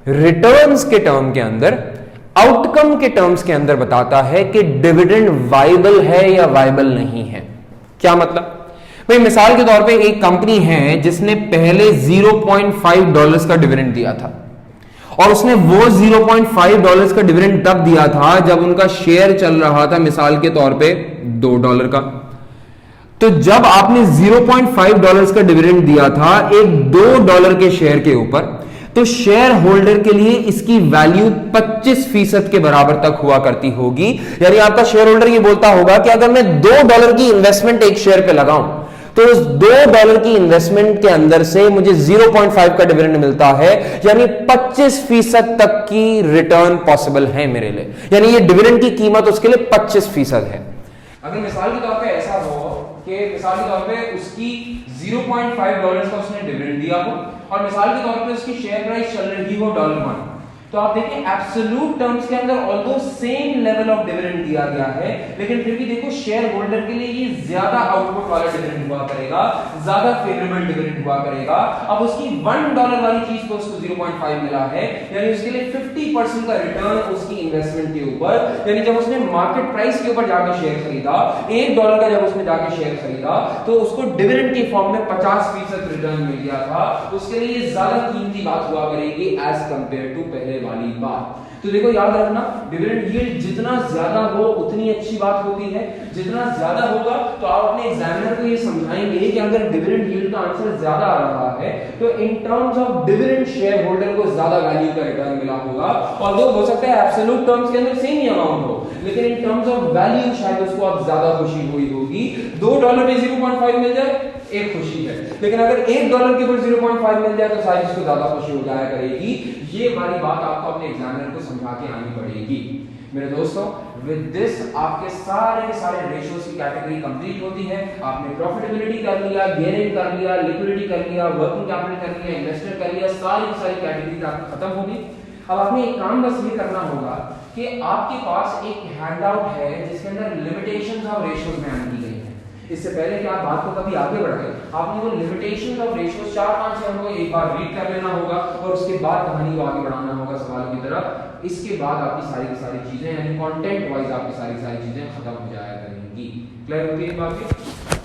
Speaker 2: रिटर्न्स के टर्म के अंदर, आउटकम के टर्म्स के अंदर बताता है कि डिविडेंड वाइबल है या वाइबल नहीं है। क्या मतलब? भाई मिसाल के तौर पे एक कंपनी है जिसने पहले $0.5 का डिविडेंड दिया था, और उसने वो $0.5 का डिविडेंड तब दिया था जब उनका शेयर चल रहा था मिसाल के तौर पे $2 का। तो जब आपने $0.5 का डिविडेंड दिया था एक $2 के शेयर के ऊपर, तो शेयर होल्डर के लिए इसकी वैल्यू 25% के बराबर तक हुआ करती होगी। यानी आपका शेयर होल्डर ये बोलता होगा कि अगर मैं $2 की इन्वेस्टमेंट एक शेयर पे लगाऊं तो उस $2 की इन्वेस्टमेंट के अंदर से मुझे 0.5 का डिविडेंड मिलता है, यानी 25% तक की रिटर्न पॉसिबल है मेरे लिए। यानी ये डिविडेंड की कीमत उसके लिए 25% है। अगर मिसाल के तौर पे ऐसा हो कि मिसाल के तौर पे उसकी $0.5 का उसने डिविडेंड दिया हो, और मिसाल के तौर पे उसकी शेयर प्राइस चल रही हो $1, तो आप देखिए एब्सोल्यूट टर्म्स के अंदर although same level of dividend दिया गया है, लेकिन फिर भी देखो शेयर होल्डर के लिए ये ज्यादा आउटपुट वाला डिविडेंड हुआ करेगा, ज्यादा फेवरेबल डिविडेंड हुआ करेगा। अब उसकी $1 वाली चीज को उसको 0.5 मिला है, यानी उसके लिए 50% का रिटर्न उसकी इन्वेस्टमेंट के ऊपर। यानी जब उसने मार्केट प्राइस के ऊपर जाकर शेयर खरीदा, $1 का जब उसने जाकर शेयर खरीदा, तो उसको डिविडेंड के फॉर्म में 50% रिटर्न मिल गया था। उसके लिए ज्यादा कीमती बात हुआ करेगी एज कंपेयर टू पहले वाली बात। तो देखो याद रखना, डिविडेंड यील्ड जितना ज्यादा हो उतनी अच्छी बात होती है। जितना ज्यादा होगा तो आप अपने एग्जामिनर को ये समझाएंगे कि अगर डिविडेंड यील्ड का आंसर ज्यादा आ रहा है तो in terms of dividend share holder को ज्यादा वैल्यू का रिटर्न मिला होगा। और दो हो सकता है एब्सोल्यूट टर्म्स के अंदर सेम ही अमाउंट हो, लेकिन इन टर्म्स ऑफ वैल्यू शायद उसको अब ज्यादा खुशी हुई होगी। $2 पे 0.5 मिल जाए एक खुशी है, लेकिन अगर $1 के ऊपर 0.5 मिल जाए तो शायद इसको ज्यादा खुशी हो जाया करेगी। ये वाली बात आपको अपने एग्जामिनर को समझा के आनी पड़ेगी।
Speaker 1: मेरे दोस्तों, विद दिस आपके सारे के सारे रेशियोज की कैटेगरी कंप्लीट होती है। आपने प्रॉफिटेबिलिटी कर लिया, गियरिंग कर लिया, लिक्विडिटी कर लिया, वर्किंग कैपिटल कर लिया, इन्वेस्टर कर लिया, सारी की सारी कैटेगरी आपकी खत्म होगी। अब आपने एक काम बस ये करना होगा कि आपके पास एक हैंडआउट है जिसके अंदर लिमिटेशंस ऑफ रेशियोज बयान की गई है। इससे पहले कि आप बात को कभी आगे बढ़ाएं, आपने वो लिमिटेशंस ऑफ रेशियोज 4-5 हमको एक बार रीड कर लेना होगा और उसके बाद कहानी को आगे बढ़ाना होगा सवाल की तरफ। इसके बाद आपकी सारी की सारी चीजें यानी कंटेंट वाइज आपकी सारी चीजें खत्म हो जाया करेंगी। क्लियर होती है बात?